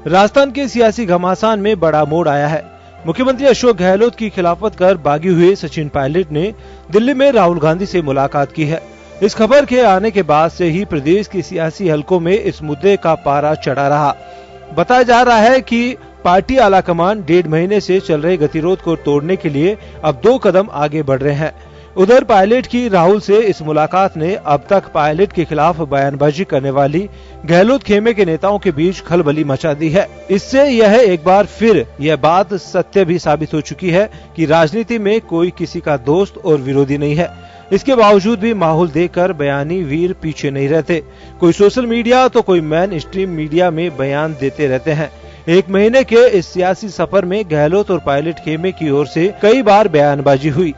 राजस्थान के सियासी घमासान में बड़ा मोड़ आया है। मुख्यमंत्री अशोक गहलोत की खिलाफत कर बागी हुए सचिन पायलट ने दिल्ली में राहुल गांधी से मुलाकात की है। इस खबर के आने के बाद से ही प्रदेश के सियासी हलकों में इस मुद्दे का पारा चढ़ा रहा। बताया जा रहा है कि पार्टी आलाकमान 1.5 महीने से चल रहे गतिरोध को तोड़ने के लिए अब 2 कदम आगे बढ़ रहे हैं। उधर पायलट की राहुल से इस मुलाकात ने अब तक पायलट के खिलाफ बयानबाजी करने वाली गहलोत खेमे के नेताओं के बीच खलबली मचा दी है। इससे यह एक बार फिर यह बात सत्य भी साबित हो चुकी है कि राजनीति में कोई किसी का दोस्त और विरोधी नहीं है। इसके बावजूद भी माहौल देखकर बयानी वीर पीछे नहीं रहते। कोई सोशल मीडिया तो कोई मेन स्ट्रीम मीडिया में बयान देते रहते हैं। 1 महीने के इस सियासी सफर में गहलोत और पायलट खेमे की ओर से कई बार बयानबाजी हुई।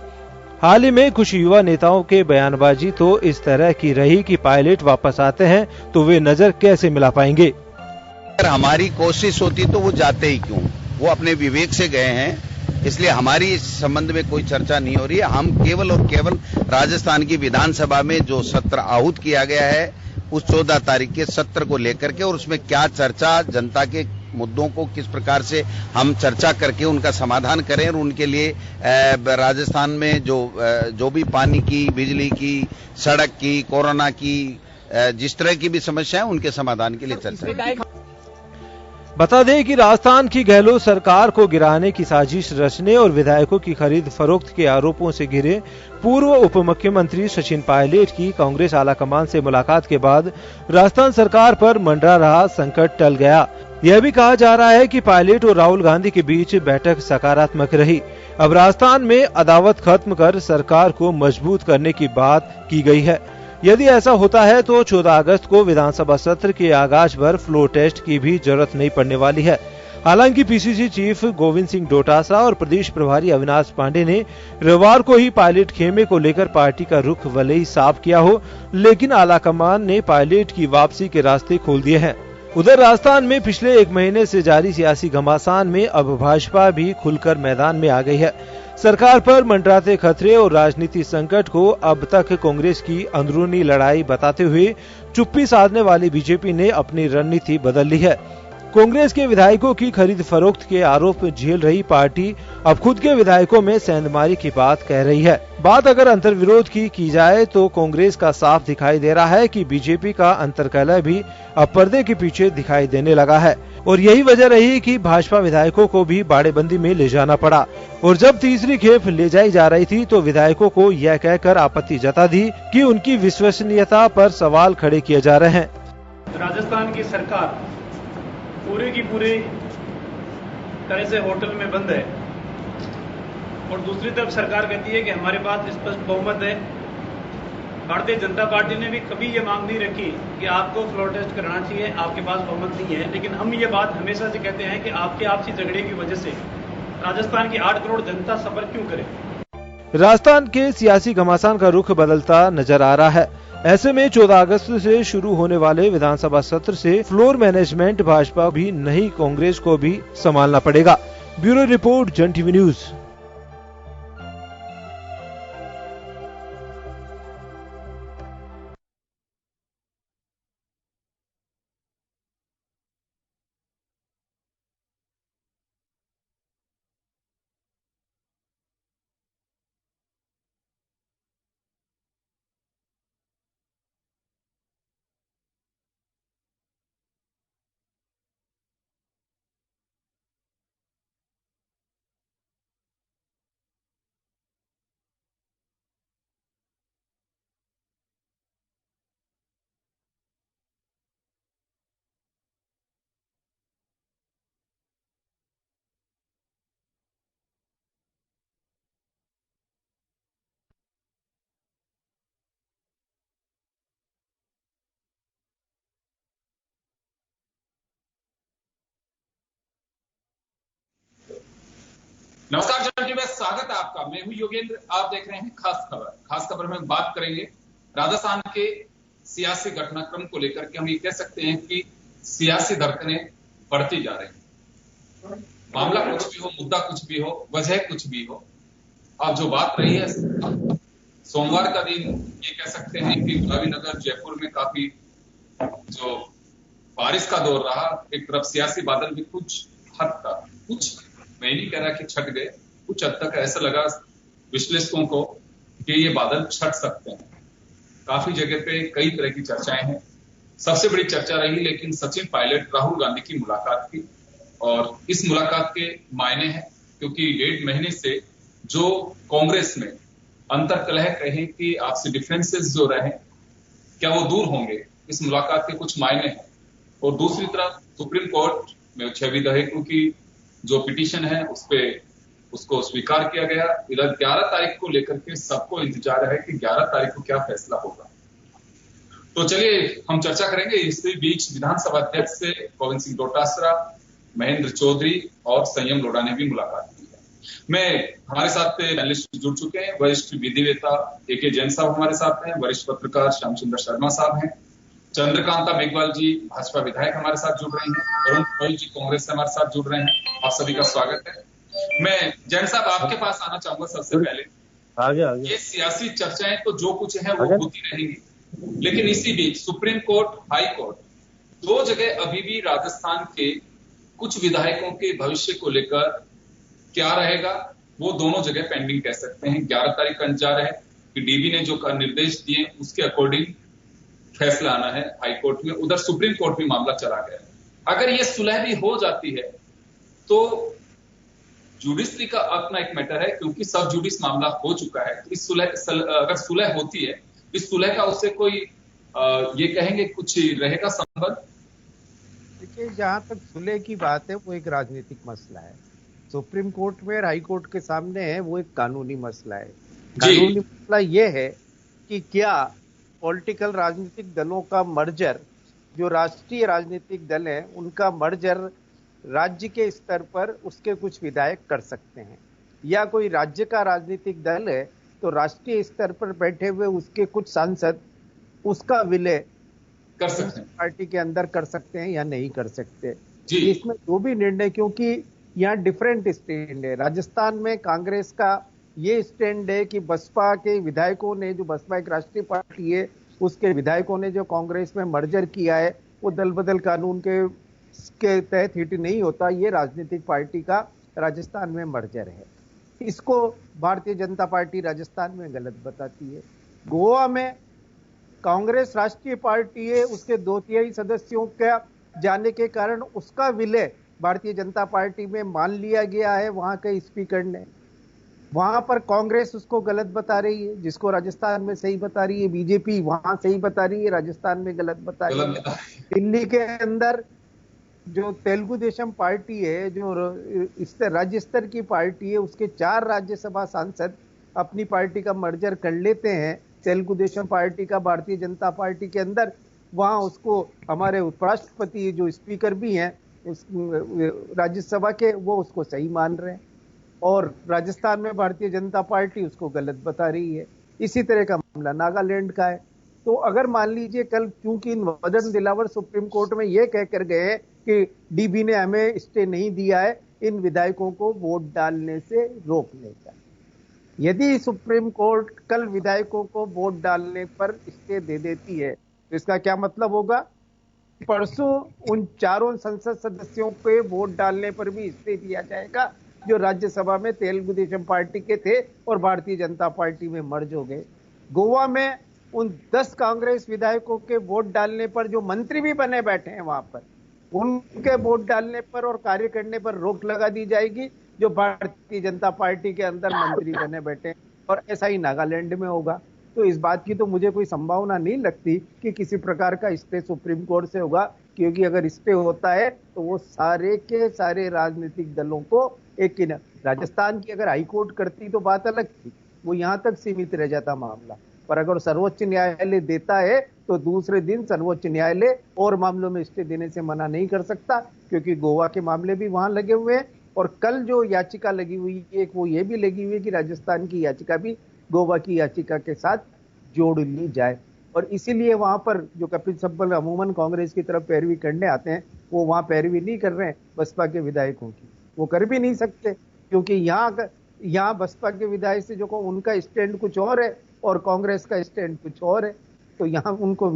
हाल ही में कुछ युवा नेताओं के बयानबाजी तो इस तरह की रही कि पायलट वापस आते हैं तो वे नजर कैसे मिला पाएंगे। अगर हमारी कोशिश होती तो वो जाते ही क्यों, वो अपने विवेक से गए हैं, इसलिए हमारी इस संबंध में कोई चर्चा नहीं हो रही है। हम केवल और केवल राजस्थान की विधानसभा में जो सत्र आहूत किया गया है उस 14 तारीख के सत्र को लेकर के और उसमें क्या चर्चा, जनता के मुद्दों को किस प्रकार से हम चर्चा करके उनका समाधान करें और उनके लिए राजस्थान में जो भी पानी की, बिजली की, सड़क की, कोरोना की, जिस तरह की भी समस्या है उनके समाधान के लिए चर्चा। बता दें कि राजस्थान की गहलोत सरकार को गिराने की साजिश रचने और विधायकों की खरीद फरोख्त के आरोपों से घिरे पूर्व उप मुख्यमंत्री सचिन पायलट की कांग्रेस आलाकमान से मुलाकात के बाद राजस्थान सरकार पर मंडरा रहा संकट टल गया। यह भी कहा जा रहा है कि पायलट और राहुल गांधी के बीच बैठक सकारात्मक रही। अब राजस्थान में अदावत खत्म कर सरकार को मजबूत करने की बात की गई है। यदि ऐसा होता है तो 14 अगस्त को विधानसभा सत्र के आगाज पर फ्लोर टेस्ट की भी जरूरत नहीं पड़ने वाली है। हालांकि पीसीसी चीफ गोविंद सिंह डोटासरा और प्रदेश प्रभारी अविनाश पांडे ने रविवार को ही पायलट खेमे को लेकर पार्टी का रुख भले ही साफ किया हो, लेकिन आलाकमान ने पायलट की वापसी के रास्ते खोल दिए हैं। उधर राजस्थान में पिछले 1 महीने से जारी सियासी घमासान में अब भाजपा भी खुलकर मैदान में आ गई है। सरकार पर मंडराते खतरे और राजनीति संकट को अब तक कांग्रेस की अंदरूनी लड़ाई बताते हुए चुप्पी साधने वाली बीजेपी ने अपनी रणनीति बदल ली है। कांग्रेस के विधायकों की खरीद फरोख्त के आरोप झेल रही पार्टी अब खुद के विधायकों में सेंधमारी की बात कह रही है। बात अगर अंतर्विरोध की जाए तो कांग्रेस का साफ दिखाई दे रहा है कि बीजेपी का अंतर्कलह भी अब पर्दे के पीछे दिखाई देने लगा है और यही वजह रही कि भाजपा विधायकों को भी बाड़ेबंदी में ले जाना पड़ा। और जब तीसरी खेप ले जाई जा रही थी तो विधायकों को यह कहकर आपत्ति जता दी कि उनकी विश्वसनीयता पर सवाल खड़े किए जा रहे हैं। राजस्थान की सरकार पूरे की पूरे तरह से होटल में बंद है और दूसरी तरफ सरकार कहती है कि हमारे पास स्पष्ट बहुमत है। भारतीय जनता पार्टी ने भी कभी ये मांग नहीं रखी कि आपको फ्लोर टेस्ट कराना चाहिए, आपके पास बहुमत नहीं है, लेकिन हम ये बात हमेशा से कहते हैं कि आपके आपसी झगड़े की वजह से राजस्थान की 8 करोड़ जनता सफर क्यों करे। राजस्थान के सियासी घमासान का रुख बदलता नजर आ रहा है। ऐसे में 14 अगस्त से शुरू होने वाले विधानसभा सत्र से फ्लोर मैनेजमेंट भाजपा भी नहीं, कांग्रेस को भी संभालना पड़ेगा। ब्यूरो रिपोर्ट, जन टीवी न्यूज। नमस्कार जन टीवी में स्वागत है आपका। मैं हूं योगेंद्र, आप देख रहे हैं खास खबर। खास खबर में बात करेंगे राजस्थान के सियासी घटनाक्रम को लेकर के। हम ये कह सकते हैं कि सियासी धड़कनें बढ़ती जा रही हैं। मामला कुछ भी हो, मुद्दा कुछ भी हो, वजह कुछ भी हो, अब जो बात रही है सोमवार का दिन, ये कह सकते हैं कि गुलाबी नगर जयपुर में काफी जो बारिश का दौर रहा, एक तरफ सियासी बादल भी कुछ हद तक, कुछ मैं नहीं कह रहा कि छट गए, कुछ हद तक ऐसा लगा विश्लेषकों को कि ये बादल छट सकते हैं। काफी जगह पे कई तरह की चर्चाएं हैं। सबसे बड़ी चर्चा रही लेकिन सचिन पायलट राहुल गांधी की मुलाकात की, और इस मुलाकात के मायने हैं क्योंकि 1.5 महीने से जो कांग्रेस में अंतर्कलह कहे कि आपसी डिफरेंसेस जो रहे क्या वो दूर होंगे, इस मुलाकात के कुछ मायने हैं। और दूसरी तरफ सुप्रीम कोर्ट में 6 विधायकों की जो पिटीशन है उसको स्वीकार किया गया। इधर 11 तारीख को लेकर के सबको इंतजार है कि 11 तारीख को क्या फैसला होगा। तो चलिए हम चर्चा करेंगे। इसी बीच विधानसभा अध्यक्ष से गोविंद सिंह डोटासरा, महेंद्र चौधरी और संयम लोढ़ा ने भी मुलाकात की है। हमारे साथ पैनलिस्ट जुड़ चुके हैं। वरिष्ठ विधिवेत्ता AK जैन साहब हमारे साथ हैं, वरिष्ठ पत्रकार श्यामचंद्र शर्मा साहब हैं, चंद्रकांता मेघवाल जी भाजपा विधायक हमारे साथ जुड़ रहे हैं, अरुण गोयल जी कांग्रेस से हमारे साथ जुड़ रहे हैं। आप सभी का स्वागत है। मैं जैन साहब आपके पास आना चाहूंगा सबसे पहले। आगे। ये सियासी चर्चाएं तो जो कुछ है वो होती रहेंगी, लेकिन इसी बीच सुप्रीम कोर्ट, हाई कोर्ट 2 जगह अभी भी राजस्थान के कुछ विधायकों के भविष्य को लेकर क्या रहेगा वो दोनों जगह पेंडिंग कह सकते हैं। 11 तारीख का इंतजार है कि DB ने जो निर्देश दिए उसके अकॉर्डिंग फैसला आना है हाई कोर्ट में। उधर सुप्रीम कोर्ट में मामला चला गया है। अगर ये सुलह भी हो जाती है तो जुडिशरी का अपना एक मैटर है, क्योंकि सब जुडिस मामला हो चुका है। इस अगर सुलह होती है, इस सुलह का उससे कोई ये कहेंगे कुछ रहेगा संबंध? देखिए, जहां तक सुलह की बात है वो एक राजनीतिक मसला है। सुप्रीम कोर्ट में और हाई कोर्ट के सामने है वो एक कानूनी मसला है। कानूनी मसला ये है कि क्या पॉलिटिकल राजनीतिक दलों का मर्जर, जो राष्ट्रीय राजनीतिक दल है उनका मर्जर राज्य के स्तर पर उसके कुछ विधायक कर सकते हैं, या कोई राज्य का राजनीतिक दल है तो राष्ट्रीय स्तर पर बैठे हुए उसके कुछ सांसद उसका विलय कर सकते हैं, पार्टी के अंदर कर सकते हैं या नहीं कर सकते। इसमें जो भी निर्णय, क्योंकि यहाँ डिफरेंट स्टैंड है। राजस्थान में कांग्रेस का ये स्टैंड है कि बसपा के विधायकों ने, जो बसपा एक राष्ट्रीय पार्टी है, उसके विधायकों ने जो कांग्रेस में मर्जर किया है वो दल बदल कानून के तहत हिट नहीं होता। ये राजनीतिक पार्टी का राजस्थान में मर्जर है। इसको भारतीय जनता पार्टी राजस्थान में गलत बताती है। गोवा में कांग्रेस राष्ट्रीय पार्टी है, उसके 2/3 सदस्यों का जाने के कारण उसका विलय भारतीय जनता पार्टी में मान लिया गया है वहां के स्पीकर ने। वहां पर कांग्रेस उसको गलत बता रही है, जिसको राजस्थान में सही बता रही है। बीजेपी वहां सही बता रही है, राजस्थान में गलत बता रही है। दिल्ली के अंदर जो तेलुगु देशम पार्टी है, जो राज्य स्तर की पार्टी है, उसके 4 राज्यसभा सांसद अपनी पार्टी का मर्जर कर लेते हैं तेलुगु देशम पार्टी का भारतीय जनता पार्टी के अंदर। वहां उसको हमारे उपराष्ट्रपति जो स्पीकर भी हैं राज्यसभा के, वो उसको सही मान रहे हैं, और राजस्थान में भारतीय जनता पार्टी उसको गलत बता रही है। इसी तरह का मामला नागालैंड का है। तो अगर मान लीजिए कल, चूंकि मदन दिलावर सुप्रीम कोर्ट में यह कहकर गए कि DB ने हमें स्टे नहीं दिया है इन विधायकों को वोट डालने से रोकने का, यदि सुप्रीम कोर्ट कल विधायकों को वोट डालने पर स्टे दे देती है तो इसका क्या मतलब होगा? परसों उन 4 संसद सदस्यों पे वोट डालने पर भी स्टे दिया जाएगा जो राज्यसभा में तेलुगु देशम पार्टी के थे और भारतीय जनता पार्टी में मर्ज हो गए। गोवा में उन 10 कांग्रेस विधायकों के वोट डालने पर जो मंत्री भी बने बैठे हैं वहां पर, उनके वोट डालने पर और कार्य करने पर रोक लगा दी जाएगी जो भारतीय जनता पार्टी के अंदर मंत्री बने बैठे। और ऐसा ही नागालैंड में होगा। तो इस बात की तो मुझे कोई संभावना नहीं लगती कि किसी प्रकार का स्टे सुप्रीम कोर्ट से होगा, क्योंकि अगर स्टे होता है तो वो सारे के सारे राजनीतिक दलों को एक, राजस्थान की अगर हाईकोर्ट करती तो बात अलग थी, वो यहां तक सीमित रह जाता मामला। पर अगर सर्वोच्च न्यायालय देता है तो दूसरे दिन सर्वोच्च न्यायालय और मामलों में स्टे देने से मना नहीं कर सकता, क्योंकि गोवा के मामले भी वहां लगे हुए हैं। और कल जो याचिका लगी हुई है वो ये भी लगी हुई है कि राजस्थान की याचिका भी गोवा की याचिका के साथ जोड़ ली जाए। और इसीलिए वहां पर जो कपिल सिब्बल अमूमन कांग्रेस की तरफ पैरवी करने आते हैं, वो वहां पैरवी नहीं कर रहे हैं बसपा के विधायकों की। वो कर भी नहीं सकते, क्योंकि यहाँ बसपा के विधायक से जो उनका स्टैंड कुछ और है और कांग्रेस का स्टैंड कुछ और है। तो यहाँ उनको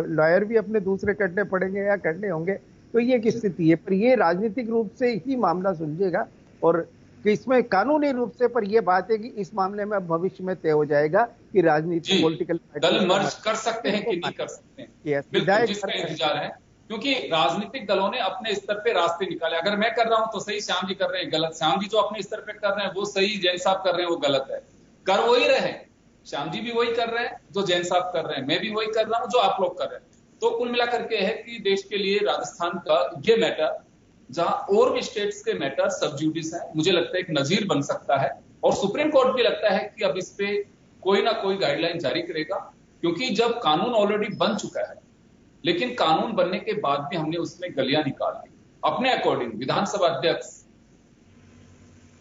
लॉयर भी अपने दूसरे करने पड़ेंगे या करने होंगे। तो ये एक स्थिति है, पर ये राजनीतिक रूप से ही मामला सुलझेगा और कि इसमें कानूनी रूप से, पर यह बात है कि इस मामले में अब भविष्य में तय हो जाएगा कि राजनीतिक पॉलिटिकल दल मर्ज कर सकते हैं कि नहीं कर सकते हैं। बिल्कुल, जिसका इंतजार है, क्योंकि राजनीतिक दलों ने अपने स्तर पे रास्ते निकाले। अगर मैं कर रहा हूं तो सही, श्याम जी कर रहे हैं गलत, श्याम जी जो अपने स्तर पे कर रहे हैं वो सही, जैन साहब कर रहे हैं वो गलत है। कर वही रहे, श्याम जी भी वही कर रहे हैं जो जैन साहब कर रहे हैं, मैं भी वही कर रहा हूं जो आप लोग कर रहे हैं। तो कुल मिलाकर के है कि देश के लिए राजस्थान का ये मैटर, जहां और भी स्टेट्स के मैटर सब जुडिस है, मुझे लगता है एक नजीर बन सकता है। और सुप्रीम कोर्ट भी लगता है कि अब इस पे कोई ना कोई गाइडलाइन जारी करेगा, क्योंकि जब कानून ऑलरेडी बन चुका है, लेकिन कानून बनने के बाद भी हमने उसमें गलियां निकाल दी अपने अकॉर्डिंग। विधानसभा अध्यक्ष,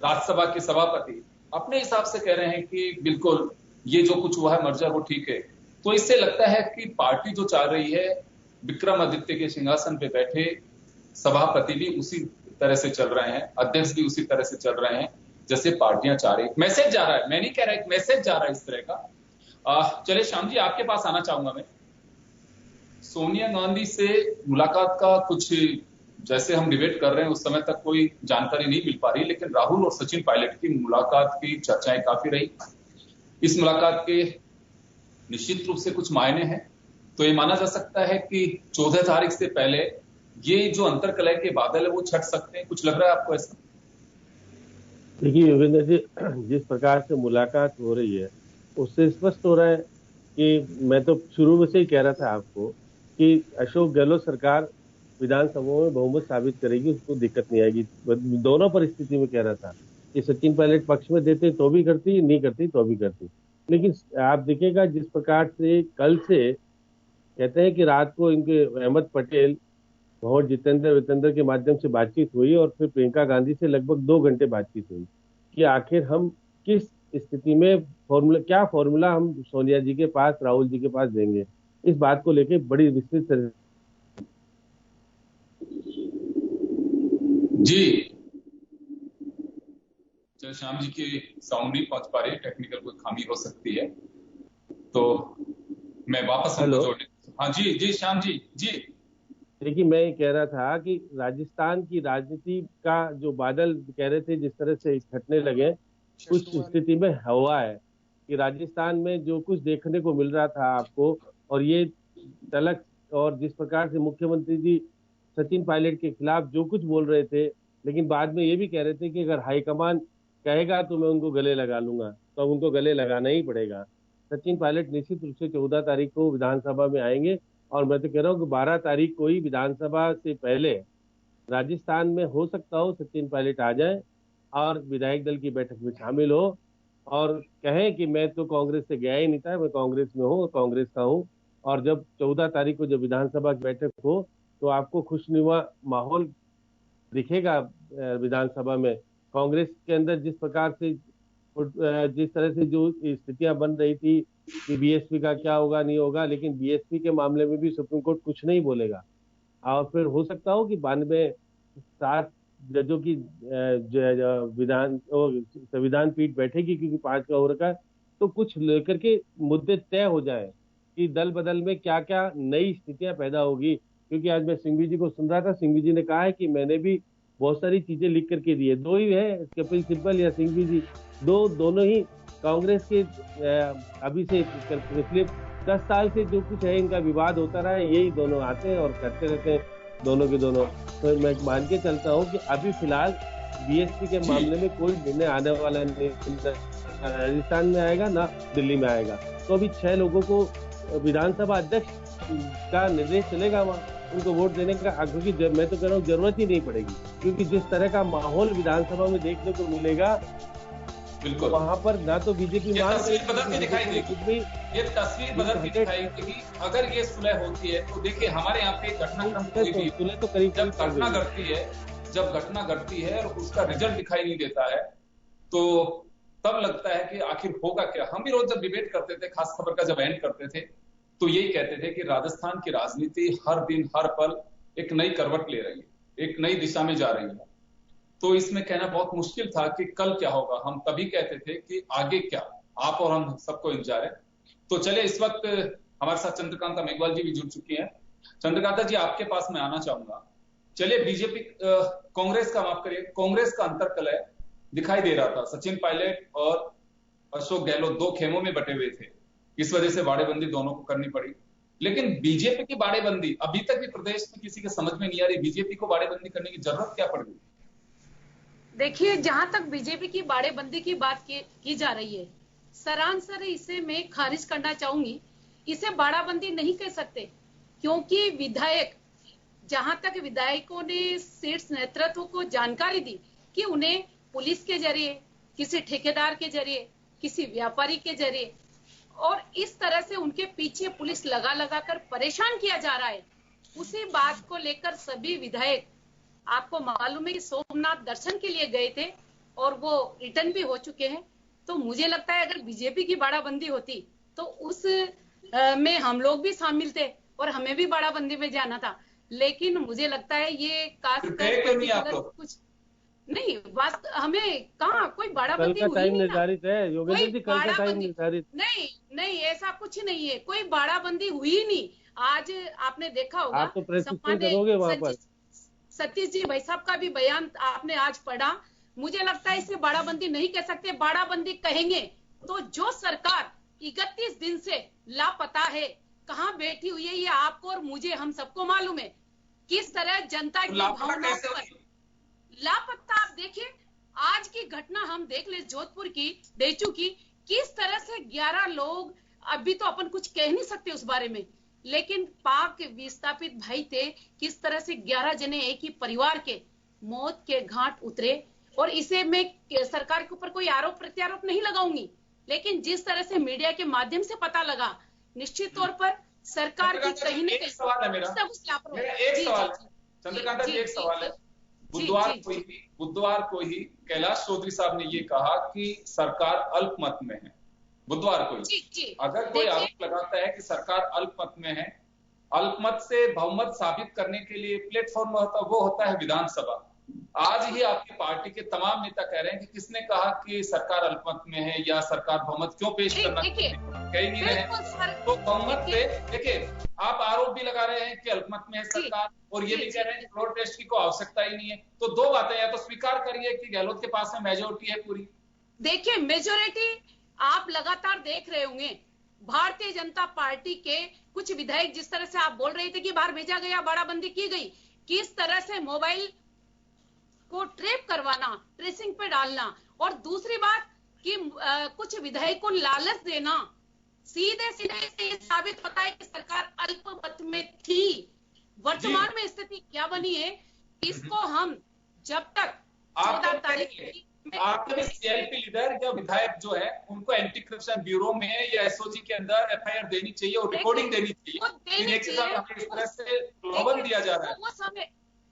राज्यसभा के सभापति अपने हिसाब से कह रहे हैं कि बिल्कुल ये जो कुछ हुआ है मर्जर वो ठीक है। तो इससे लगता है कि पार्टी जो चाह रही है, विक्रमादित्य के सिंहासन पे बैठे सभापति भी उसी तरह से चल रहे हैं, अध्यक्ष भी उसी तरह से चल रहे हैं जैसे पार्टियां चाह रही है। मैसेज जा रहा है, मैं नहीं कह रहा, एक मैसेज जा रहा है इस तरह का। चले श्याम जी, आपके पास आना चाहूंगा मैं। सोनिया गांधी से मुलाकात का कुछ, जैसे हम डिबेट कर रहे हैं उस समय तक कोई जानकारी नहीं मिल पा रही, लेकिन राहुल और सचिन पायलट की मुलाकात की चर्चाएं काफी रही। इस मुलाकात के निश्चित रूप से कुछ मायने हैं। तो ये माना जा सकता है कि 14 तारीख से पहले ये जो अंतरकलह के बादल है वो छट सकते हैं। कुछ लग रहा है आपको ऐसा? देखिए योगेंद्र जी, जिस प्रकार से मुलाकात हो रही है उससे स्पष्ट हो रहा है कि मैं तो शुरू में से ही कह रहा था आपको कि अशोक गहलोत सरकार विधानसभा में बहुमत साबित करेगी, उसको दिक्कत नहीं आएगी। दोनों परिस्थिति में कह रहा था कि सचिन पायलट पक्ष में देते तो भी करती, नहीं करती तो भी करती। लेकिन आप देखिएगा जिस प्रकार से कल से कहते हैं कि रात को इनके अहमद पटेल और जितेंद्र के माध्यम से बातचीत हुई और फिर प्रियंका गांधी से लगभग 2 घंटे बातचीत हुई कि आखिर हम किस स्थिति में क्या फॉर्मूला हम सोनिया जी के पास, राहुल जी के पास देंगे। इस बात को लेकर बड़ी विस्तृत तरह जी। चलो, श्याम जी की साउंड नहीं पहुंच पा रही, टेक्निकल कोई खामी हो सकती है, तो मैं वापस जोड़ने। हाँ जी जी श्याम जी जी। देखिए मैं ये कह रहा था कि राजस्थान की राजनीति का जो बादल कह रहे थे जिस तरह से छटने लगे, उस स्थिति में हवा है कि राजस्थान में जो कुछ देखने को मिल रहा था आपको, और ये तलक, और जिस प्रकार से मुख्यमंत्री जी सचिन पायलट के खिलाफ जो कुछ बोल रहे थे, लेकिन बाद में ये भी कह रहे थे कि अगर हाईकमान कहेगा तो मैं उनको गले लगा लूंगा, तो अब उनको गले लगाना ही पड़ेगा। सचिन पायलट निश्चित रूप से 14 तारीख को विधानसभा में आएंगे, और मैं तो कह रहा हूँ कि 12 तारीख को ही विधानसभा से पहले राजस्थान में हो सकता हो सचिन पायलट आ जाए और विधायक दल की बैठक में शामिल हो और कहें कि मैं तो कांग्रेस से गया ही नहीं था, मैं कांग्रेस में हूँ, कांग्रेस का हूँ। और जब 14 तारीख को जब विधानसभा की बैठक हो तो आपको खुशनुमा माहौल दिखेगा विधानसभा में। कांग्रेस के अंदर जिस प्रकार से, जिस तरह से जो स्थितियां बन रही थी कि बीएसपी का क्या होगा नहीं होगा, लेकिन बीएसपी के मामले में भी सुप्रीम कोर्ट कुछ नहीं बोलेगा। और फिर हो सकता हो कि 92-7 जजों की संविधान पीठ बैठेगी, क्योंकि 5 का हो रखा है, तो कुछ लेकर के मुद्दे तय हो जाए कि दल बदल में क्या क्या नई स्थितियां पैदा होगी। क्योंकि आज मैं सिंघवी जी को सुन रहा था, सिंघवी जी ने कहा है कि मैंने भी बहुत सारी चीजें लिख करके दी है। 2 ही है, कपिल सिब्बल या सिंघवी जी, दोनों ही कांग्रेस के अभी से पिछले 10 साल से जो कुछ है इनका विवाद होता रहा है, यही दोनों आते हैं और करते रहते हैं दोनों के दोनों। तो मैं मान के चलता हूँ कि अभी फिलहाल बीएसपी के मामले में कोई निर्णय आने वाला नहीं, राजस्थान में आएगा ना दिल्ली में आएगा। तो अभी 6 लोगों को विधानसभा अध्यक्ष का निर्देश चलेगा वहाँ उनको वोट देने का, क्योंकि मैं तो कह रहा हूँ जरूरत ही नहीं पड़ेगी, क्योंकि जिस तरह का माहौल विधानसभा में देखने को मिलेगा बिल्कुल वहां पर ना तो बीजेपी तस्वीर बदलती दिखाई देगी, ये तस्वीर बदलती दिखाई देगी अगर ये सुलह होती है। तो देखिए हमारे यहाँ पे घटनाक्रम तो करीब जब घटना घटती है और उसका रिजल्ट दिखाई नहीं देता है, तो तब लगता है कि आखिर होगा क्या। हम भी रोज जब डिबेट करते थे, खास खबर का जब एंड करते थे, तो यही कहते थे कि राजस्थान की राजनीति हर दिन हर पल एक नई करवट ले रही है, एक नई दिशा में जा रही है। तो इसमें कहना बहुत मुश्किल था कि कल क्या होगा। हम तभी कहते थे कि आगे क्या, आप और हम सबको इंतजार है। तो चले इस वक्त हमारे साथ चंद्रकांता मेघवाल जी भी जुड़ चुकी हैं। चंद्रकांता जी, आपके पास मैं आना चाहूंगा। चलिए, बीजेपी कांग्रेस का, माफ करिए, कांग्रेस का अंतरकलह दिखाई दे रहा था। सचिन पायलट और अशोक गहलोत दो खेमों में बटे हुए थे, इस वजह से बाड़ेबंदी दोनों को करनी पड़ी। लेकिन बीजेपी की बाड़ेबंदी अभी तक भी प्रदेश में किसी के समझ में नहीं आ रही। बीजेपी को बाड़ेबंदी करने की जरूरत क्या पड़ गई? देखिए, जहां तक बीजेपी की बाड़ेबंदी की बात की जा रही है, सरासर इसे मैं खारिज करना चाहूंगी। इसे बाड़ाबंदी नहीं कह सकते, क्योंकि विधायक, जहां तक विधायकों ने शीर्ष नेतृत्व को जानकारी दी कि उन्हें पुलिस के जरिए, किसी ठेकेदार के जरिए, किसी व्यापारी के जरिए और इस तरह से उनके पीछे पुलिस लगा लगा कर परेशान किया जा रहा है, उसी बात को लेकर सभी विधायक, आपको मालूम है कि सोमनाथ दर्शन के लिए गए थे और वो रिटर्न भी हो चुके हैं। तो मुझे लगता है अगर बीजेपी की बाड़ाबंदी होती तो उस में हम लोग भी शामिल थे और हमें भी बाड़ाबंदी में जाना था। लेकिन मुझे लगता है ये कुछ नहीं, हमें कहाँ कोई बाड़ाबंदी हुई टाइम निर्धारित है योगेंद्र जी, कल का टाइम निर्धारित नहीं, ऐसा कुछ नहीं है, कोई बाड़ाबंदी हुई नहीं। आज आपने देखा होगा, आप तो प्रेस करोगे वहां पर, सतीश जी भाई साहब का भी बयान आपने आज पढ़ा। मुझे लगता है इसे बाड़ाबंदी नहीं कह सकते। बाड़ाबंदी कहेंगे तो जो सरकार 31 दिन से लापता है, कहाँ बैठी हुई है, ये आपको और मुझे, हम सबको मालूम है। किस तरह जनता की भावनाओं पर लापता। आप देखिए, आज की घटना हम देख ले, जोधपुर की, डेचू की, किस तरह से 11 लोग, अभी तो अपन कुछ कह नहीं सकते उस बारे में, लेकिन पाक विस्थापित भाई थे, किस तरह से 11 जने एक ही परिवार के मौत के घाट उतरे। और इसे मैं सरकार के ऊपर कोई आरोप प्रत्यारोप नहीं लगाऊंगी, लेकिन जिस तरह से मीडिया के माध्यम से पता लगा, निश्चित तौर पर सरकार की कहीं न कहीं सवाल है मेरा एक सवाल है चंद्रकांता जी, एक सवाल है। बुधवार को ही कैलाश चौधरी साहब ने ये कहा कि सरकार अल्पमत में है। बुधवार को ही अगर कोई आरोप लगाता है कि सरकार अल्पमत में है, अल्पमत से बहुमत साबित करने के लिए प्लेटफॉर्म वो होता है विधानसभा। आज ही आपकी पार्टी के तमाम नेता कह रहे हैं कि किसने कहा कि सरकार अल्पमत में है या सरकार बहुमत क्यों पेश करना कहीं नहीं रहे। तो बहुमत पे देखिए, आप आरोप भी लगा रहे हैं कि अल्पमत में है सरकार, और ये भी कह रहे हैं कि फ्लोर टेस्ट की कोई आवश्यकता ही नहीं है। तो दो बातें, या तो स्वीकार करिए कि गहलोत के पास में मेजोरिटी है पूरी। देखिए, मेजोरिटी आप लगातार देख रहे होंगे, भारतीय जनता पार्टी के कुछ विधायक जिस तरह से आप बोल रहे थे कि बाहर भेजा गया, बाड़ाबंदी की गई, किस तरह से मोबाइल को ट्रेप करवाना, ट्रेसिंग पे डालना, और दूसरी बात कि कुछ विधायक को लालच देना, सीधे सीधे से ये साबित होता है कि सरकार अल्पमत में थी। वर्तमान में स्थिति क्या बनी है, इसको हम जब तक 14 तारीख आपके भी सीएलपी लीडर या विधायक जो है, उनको एंटी करप्शन ब्यूरो में या एसओजी के अंदर एफआईआर देनी चाहिए और रिकॉर्डिंग देनी चाहिए। इस तरह से प्रलोभन दिया जा रहा है,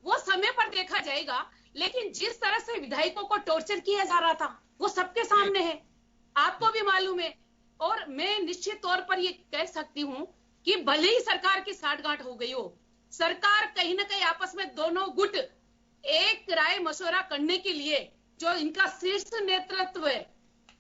वो समय पर देखा जाएगा। लेकिन जिस तरह से विधायकों को टॉर्चर किया जा रहा था, वो सबके सामने है, आपको भी मालूम है। और मैं निश्चित तौर पर ये कह सकती हूं कि भले ही सरकार की साठगांठ हो गई हो, सरकार कहीं ना कहीं आपस में दोनों गुट एक राय मशवरा करने के लिए, जो इनका शीर्ष नेतृत्व है,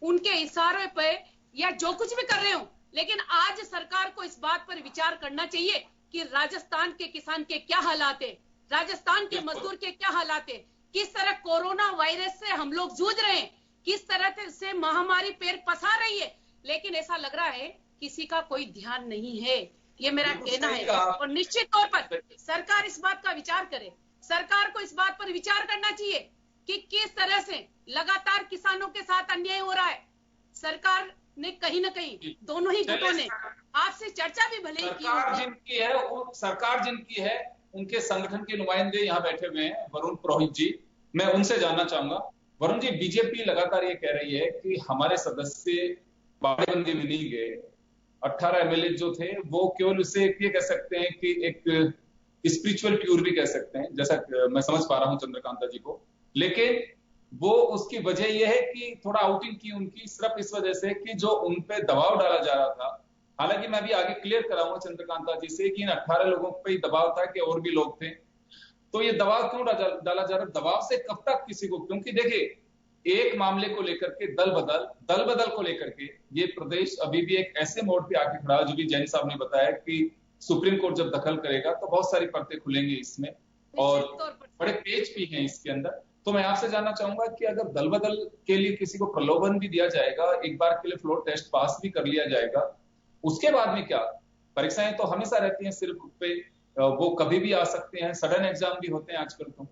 उनके इशारे पे या जो कुछ भी कर रहे हो, लेकिन आज सरकार को इस बात पर विचार करना चाहिए कि राजस्थान के किसान के क्या हालात है, राजस्थान के मजदूर के क्या हालात है, किस तरह कोरोना वायरस से हम लोग जूझ रहे हैं, किस तरह से महामारी पैर पसार रही है, लेकिन ऐसा लग रहा है किसी का कोई ध्यान नहीं है। ये मेरा कहना है। और निश्चित तौर पर सरकार इस बात का विचार करे, सरकार को इस बात पर विचार करना चाहिए कि किस तरह से लगातार किसानों के साथ अन्याय हो रहा है। सरकार ने कहीं ना कहीं, दोनों ही गुटों ने आपसे चर्चा भी भले ही की। सरकार जिनकी है, उनके संगठन के नुमाइंदे यहाँ बैठे हुए हैं, वरुण पुरोहित जी, मैं उनसे जानना चाहूंगा। वरुण जी, बीजेपी लगातार ये कह रही है कि हमारे सदस्य बाड़ेबंदी में नहीं गए, 18 एमएलए जो थे वो केवल उसे ये कह सकते हैं कि एक स्पिरिचुअल टूर भी कह सकते हैं, जैसा मैं समझ पा रहा हूं चंद्रकांता जी को। लेकिन वो उसकी वजह यह है कि थोड़ा आउटिंग की उनकी सिर्फ इस वजह से कि जो उन पे दबाव डाला जा रहा था। हालांकि मैं भी आगे क्लियर कराऊंगा चंद्रकांता जी से कि इन 18 लोगों पे ही दबाव था कि और भी लोग थे। तो ये दबाव क्यों डाला जा रहा है, दबाव से कब तक किसी को, क्योंकि देखिए एक मामले को लेकर के दल बदल को लेकर के ये प्रदेश अभी भी एक ऐसे मोड़ पे आके खड़ा है, जो भी जैन साहब ने बताया कि सुप्रीम कोर्ट जब दखल करेगा तो बहुत सारी परतें खुलेंगी इसमें और बड़े पेच भी हैं इसके अंदर। तो मैं आपसे जानना चाहूंगा कि अगर दल बदल के लिए किसी को प्रलोभन भी दिया जाएगा, एक बार के लिए फ्लोर टेस्ट पास भी कर लिया जाएगा, उसके बाद में क्या? परीक्षाएं तो हमेशा रहती हैं सिर्फ पे, वो कभी भी आ सकते हैं, सडन एग्जाम भी होते हैं आजकल। तो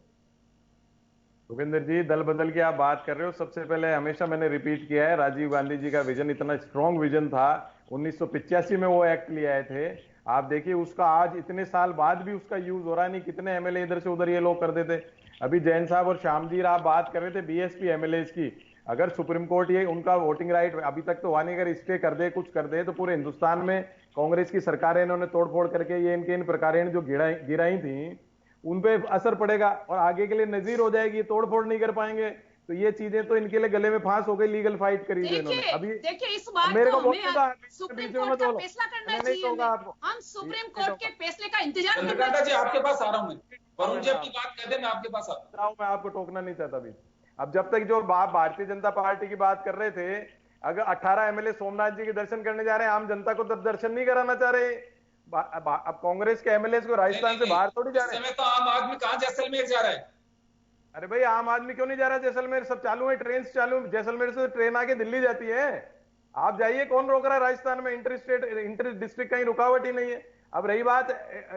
भूपेंद्र जी, दल बदल की आप बात कर रहे हो, सबसे पहले हमेशा मैंने रिपीट किया है, राजीव गांधी जी का विजन इतना स्ट्रॉन्ग विजन था, 1985 में वो एक्ट ले आए थे। आप देखिए उसका आज इतने साल बाद भी उसका यूज हो रहा नहीं, कितने एमएलए इधर से उधर ये लोग कर देते। अभी जैन साहब और श्याम जी आप बात कर रहे थे बीएसपी एमएलए की, अगर सुप्रीम कोर्ट ये उनका वोटिंग राइट अभी तक तो वानी अगर स्टे कर दे, कुछ कर दे, तो पूरे हिंदुस्तान में कांग्रेस की सरकारें इन्होंने तोड़फोड़ करके ये इनके इन प्रकारें जो गिराई थी उन पे असर पड़ेगा और आगे के लिए नजीर हो जाएगी, तोड़फोड़ नहीं कर पाएंगे। तो ये चीजें तो इनके लिए गले में फांस हो गई, लीगल फाइट करी है इन्होंने। अभी देखिए इस बात मेरे को सुप्रीम कोर्ट का फैसला करना चाहिए, हम सुप्रीम कोर्ट के फैसले का इंतजार चंद्रकांता जी आपके पास आ रहा हूं मैं, वरुण जी अपनी बात कह दे, मैं आपके पास आता हूं। मैं आपको टोकना नहीं चाहता अभी। अब जब तक जो भारतीय जनता पार्टी की बात कर रहे थे, अगर 18 एमएलए सोमनाथ जी के दर्शन करने जा रहे हैं, आम जनता को दर्शन नहीं कराना चाह रहे। अब कांग्रेस के एमएलए को राजस्थान से बाहर थोड़ी जा रहे हैं। तो आम आदमी कहां जैसलमेर जा रहा है? अरे भाई आम आदमी क्यों नहीं जा रहा जैसलमेर? सब चालू है, ट्रेन चालू, जैसलमेर से ट्रेन आके दिल्ली जाती है। आप जाइए, कौन रोक रहा है? राजस्थान में इंटर डिस्ट्रिक्ट कहीं रुकावट ही नहीं है। अब रही बात,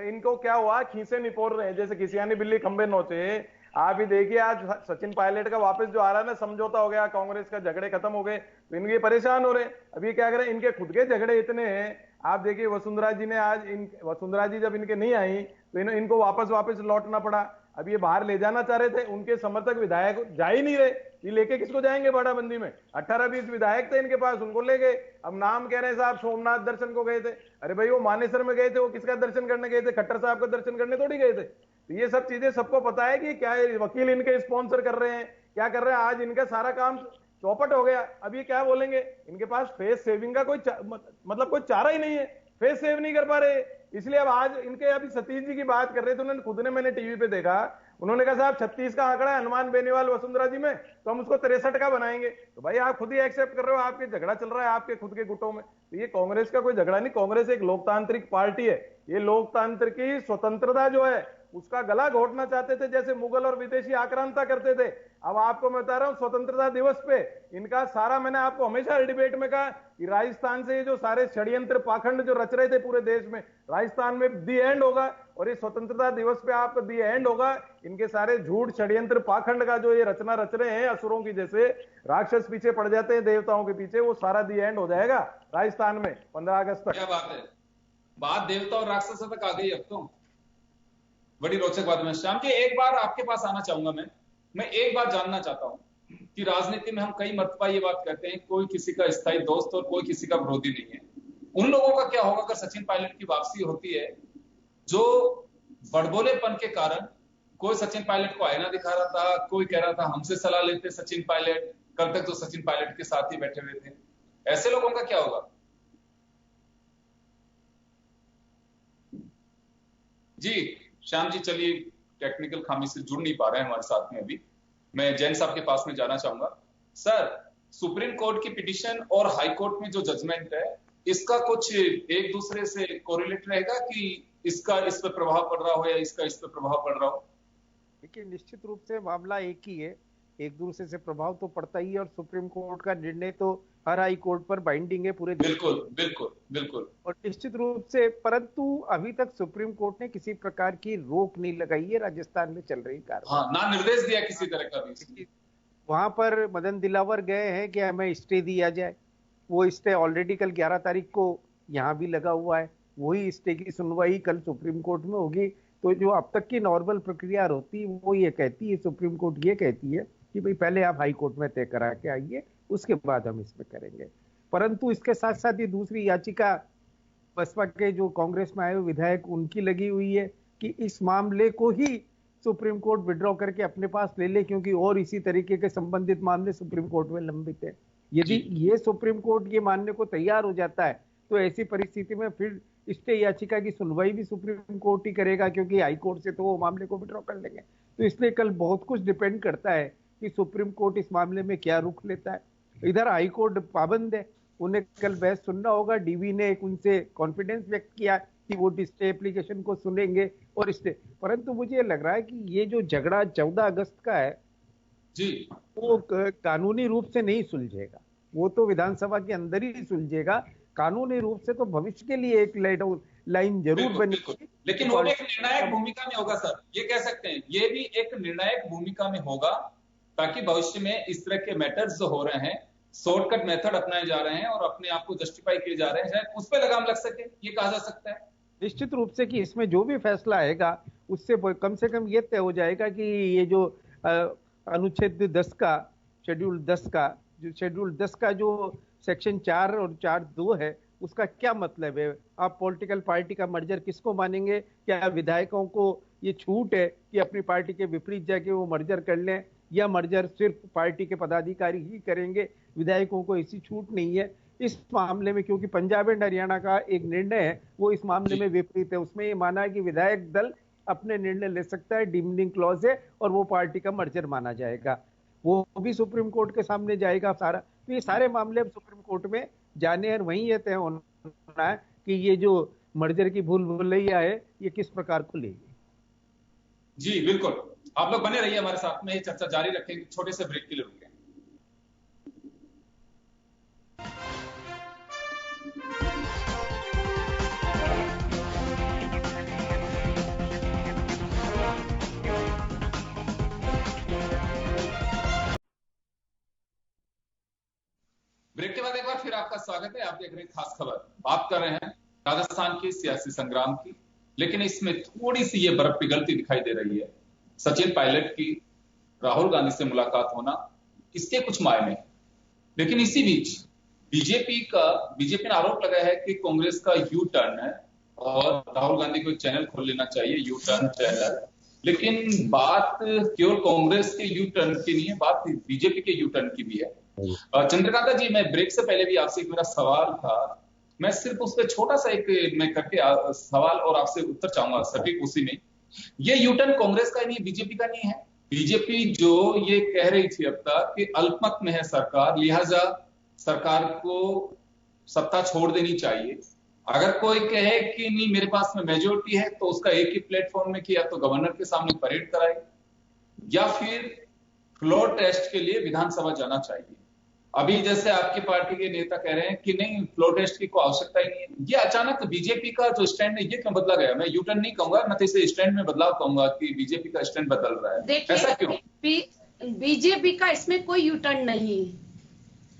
इनको क्या हुआ, खींचे निपोर रहे हैं जैसे किसियानी बिल्ली खंबे नोचे। आप ही देखिए आज सचिन पायलट का वापस जो आ रहा है ना, समझौता हो गया, कांग्रेस का झगड़े खत्म हो गए, तो इनके परेशान हो रहे। अभी क्या करें, इनके खुद के झगड़े इतने हैं। आप देखिए वसुंधरा जी ने आज वसुंधरा जी जब इनके नहीं आई तो इनको वापस लौटना पड़ा। अब ये बाहर ले जाना चाह रहे थे, उनके समर्थक विधायक जा ही नहीं रहे, ये लेके किसको जाएंगे बाड़ाबंदी में? 18-20 विधायक थे इनके पास, उनको ले गए। अब नाम कह रहे हैं साहब सोमनाथ दर्शन को गए थे। अरे भाई वो मानेसर में गए थे, वो किसका दर्शन करने गए थे? खट्टर साहब का दर्शन करने थोड़ी गए थे। तो ये सब चीजें सबको पता है कि क्या वकील इनके स्पॉन्सर कर रहे हैं, क्या कर रहे हैं। आज इनका सारा काम चौपट हो गया। अब ये क्या बोलेंगे? इनके पास फेस सेविंग का कोई मतलब कोई चारा ही नहीं है, फेस सेव नहीं कर पा रहे। इसलिए अब आज इनके अभी सतीश जी की बात कर रहे थे, उन्होंने खुद ने, मैंने टीवी पे देखा, उन्होंने कहा साहब 36 का आंकड़ा है हनुमान बेनीवाल वसुंधरा जी में, तो हम उसको 63 का बनाएंगे। तो भाई आप खुद ही एक्सेप्ट कर रहे हो, आपके झगड़ा चल रहा है आपके खुद के गुटों में। तो ये कांग्रेस का कोई झगड़ा नहीं, कांग्रेस एक लोकतांत्रिक पार्टी है। ये लोकतंत्र की स्वतंत्रता जो है उसका गला घोटना चाहते थे, जैसे मुगल और विदेशी आक्रांता करते थे। अब आपको मैं बता रहा हूं, स्वतंत्रता दिवस पे इनका सारा, मैंने आपको हमेशा डिबेट में कहा कि राजस्थान से ये जो सारे षड्यंत्र पाखंड जो रच रहे थे पूरे देश में, राजस्थान में दी एंड होगा। और ये स्वतंत्रता दिवस पे आपको दी एंड होगा। इनके सारे झूठ षड्यंत्र पाखंड का जो ये रचना रच रहे हैं, असुरों की जैसे राक्षस पीछे पड़ जाते हैं देवताओं के पीछे, वो सारा दी एंड हो जाएगा राजस्थान में 15 अगस्त तक। क्या बात है, बात देवता और राक्षस तक आ गई। अब तो बड़ी रोचक बात है। श्याम जी एक बार आपके पास आना चाहूंगा मैं एक बात जानना चाहता हूं कि राजनीति में हम कई मरतबा ये बात कहते हैं, कोई किसी का स्थायी दोस्त और कोई किसी का विरोधी नहीं है। उन लोगों का क्या होगा अगर सचिन पायलट की वापसी होती है, जो बड़बोलेपन के कारण कोई सचिन पायलट को आईना दिखा रहा था, कोई कह रहा था हमसे सलाह लेते सचिन पायलट, कल तक तो सचिन पायलट के साथ ही बैठे हुए थे, ऐसे लोगों का क्या होगा? जी श्याम जी, चलिए टेक्निकल खामी से जुड़ नहीं पा रहे हैं हमारे साथ में अभी। मैं जैन साहब के पास में जाना चाहूंगा। सर, सुप्रीम कोर्ट की पिटीशन और हाई कोर्ट में जो जजमेंट है, इसका कुछ एक दूसरे से कोरिलेट रहेगा कि इसका इस पर प्रभाव पड़ रहा हो या इसका इस पर प्रभाव पड़ रहा हो? देखिए निश्चित रूप से मामला एक ही है, एक दूसरे से प्रभाव तो पड़ता ही है। और सुप्रीम कोर्ट का निर्णय तो हर हाई कोर्ट पर बाइंडिंग है पूरे देश। बिल्कुल। और निश्चित रूप से, परंतु अभी तक सुप्रीम कोर्ट ने किसी प्रकार की रोक नहीं लगाई है राजस्थान में चल रही कार्रवाई। हाँ, ना निर्देश दिया किसी तरह का भी। वहां पर मदन दिलावर गए हैं कि हमें स्टे दिया जाए। वो स्टे ऑलरेडी कल 11 तारीख को यहाँ भी लगा हुआ है। वही स्टे की सुनवाई कल सुप्रीम कोर्ट में होगी। तो जो अब तक की नॉर्मल प्रक्रिया होती है वो ये कहती है, सुप्रीम कोर्ट ये कहती है कि भाई पहले आप हाई कोर्ट में तय करा के आइए, उसके बाद हम इसमें करेंगे। परंतु इसके साथ साथ ये दूसरी याचिका बसपा के जो कांग्रेस में आए हुए विधायक उनकी लगी हुई है कि इस मामले को ही सुप्रीम कोर्ट विड्रॉ करके अपने पास ले ले, क्योंकि और इसी तरीके के संबंधित मामले सुप्रीम कोर्ट में लंबित है। यदि ये सुप्रीम कोर्ट ये मानने को तैयार हो जाता है तो ऐसी परिस्थिति में फिर स्टे याचिका की सुनवाई भी सुप्रीम कोर्ट ही करेगा, क्योंकि हाई कोर्ट से तो वो मामले को विड्रॉ कर लेंगे। तो इसलिए कल बहुत कुछ डिपेंड करता है कि सुप्रीम कोर्ट इस मामले में क्या रुख लेता है। इधर हाई कोर्ट पाबंद है, उन्हें कल बहस सुनना होगा। डीवी ने उनसे कॉन्फिडेंस व्यक्त किया कि वो स्टे एप्लीकेशन को सुनेंगे और स्टे, परंतु मुझे लग रहा है कि ये जो झगड़ा 14 अगस्त का है जी, वो कानूनी रूप से नहीं सुलझेगा, वो तो विधानसभा के अंदर ही सुलझेगा। कानूनी रूप से तो भविष्य के लिए एक लाइन जरूर बनेगी, लेकिन वो एक निर्णायक भूमिका में होगा सर, ये कह सकते हैं, ये भी एक निर्णायक भूमिका में होगा, ताकि भविष्य में इस तरह के मैटर्स जो हो रहे हैं, शॉर्टकट मेथड अपनाए जा रहे हैं और अपने आप को जस्टिफाई किए जा रहे हैं, उस पर लगाम लग सके, ये कहा जा सकता है। निश्चित रूप से कि इसमें जो भी फैसला आएगा उससे कम से कम ये तय हो जाएगा कि ये जो अनुच्छेद 10 का शेड्यूल 10 का जो सेक्शन 4 और 4(2) है, उसका क्या मतलब है। आप पॉलिटिकल पार्टी का मर्जर किसको मानेंगे? क्या विधायकों को ये छूट है कि अपनी पार्टी के विपरीत जाके वो मर्जर कर लें, या मर्जर सिर्फ पार्टी के पदाधिकारी ही करेंगे, विधायकों को ऐसी छूट नहीं है इस मामले में। क्योंकि पंजाब एंड हरियाणा का एक निर्णय है, वो इस मामले में विपरीत है। उसमें ये माना है कि विधायक दल अपने निर्णय ले सकता है, डिमनिंग क्लॉज है, और वो पार्टी का मर्जर माना जाएगा, वो भी सुप्रीम कोर्ट के सामने जाएगा सारा। तो ये सारे मामले अब सुप्रीम कोर्ट में जाने और वहीं ये तय होना है कि ये जो मर्जर की भूल भुलैया है ये किस प्रकार को लेगी। जी बिल्कुल, आप लोग बने रहिए हमारे साथ में, ये चर्चा जारी रखेंगे, छोटे से ब्रेक के लिए रुकें। ब्रेक के बाद एक बार फिर आपका स्वागत है। आप देख रहे हैं खास खबर, बात कर रहे हैं राजस्थान की सियासी संग्राम की, लेकिन इसमें थोड़ी सी ये बर्फ पिघलती दिखाई दे रही है। सचिन पायलट की राहुल गांधी से मुलाकात होना, इसके कुछ मायने, लेकिन इसी बीच बीजेपी ने आरोप लगाया है कि कांग्रेस का यू टर्न है और राहुल गांधी को एक चैनल खोल लेना चाहिए, यू टर्न चैनल। लेकिन बात केवल कांग्रेस के यू टर्न की नहीं है, बात बीजेपी के यू टर्न की भी है। चंद्रकांता जी, मैं ब्रेक से पहले भी आपसे एक मेरा सवाल था, मैं सिर्फ उस पर छोटा सा एक मैं करके सवाल और आपसे उत्तर चाहूंगा सटीक उसी में। ये यू टर्न कांग्रेस का नहीं है, बीजेपी का नहीं है। बीजेपी जो ये कह रही थी अब तक कि अल्पमत में है सरकार, लिहाजा सरकार को सत्ता छोड़ देनी चाहिए। अगर कोई कहे कि नहीं मेरे पास में मेजोरिटी है, तो उसका एक ही प्लेटफॉर्म में किया, तो गवर्नर के सामने परेड कराए, या फिर फ्लोर टेस्ट के लिए विधानसभा जाना चाहिए। अभी जैसे आपकी पार्टी के नेता कह रहे हैं कि नहीं, फ्लोर टेस्ट की कोई आवश्यकता ही नहीं है। ये अचानक बीजेपी का जो स्टैंड है, ये क्यों बदला गया? मैं यू टर्न नहीं कहूंगा, मैं तो इसे स्टैंड में बदलाव कहूंगा कि बीजेपी का स्टैंड बदल रहा है। ऐसा क्यों? बीजेपी का इसमें कोई यू टर्न नहीं है।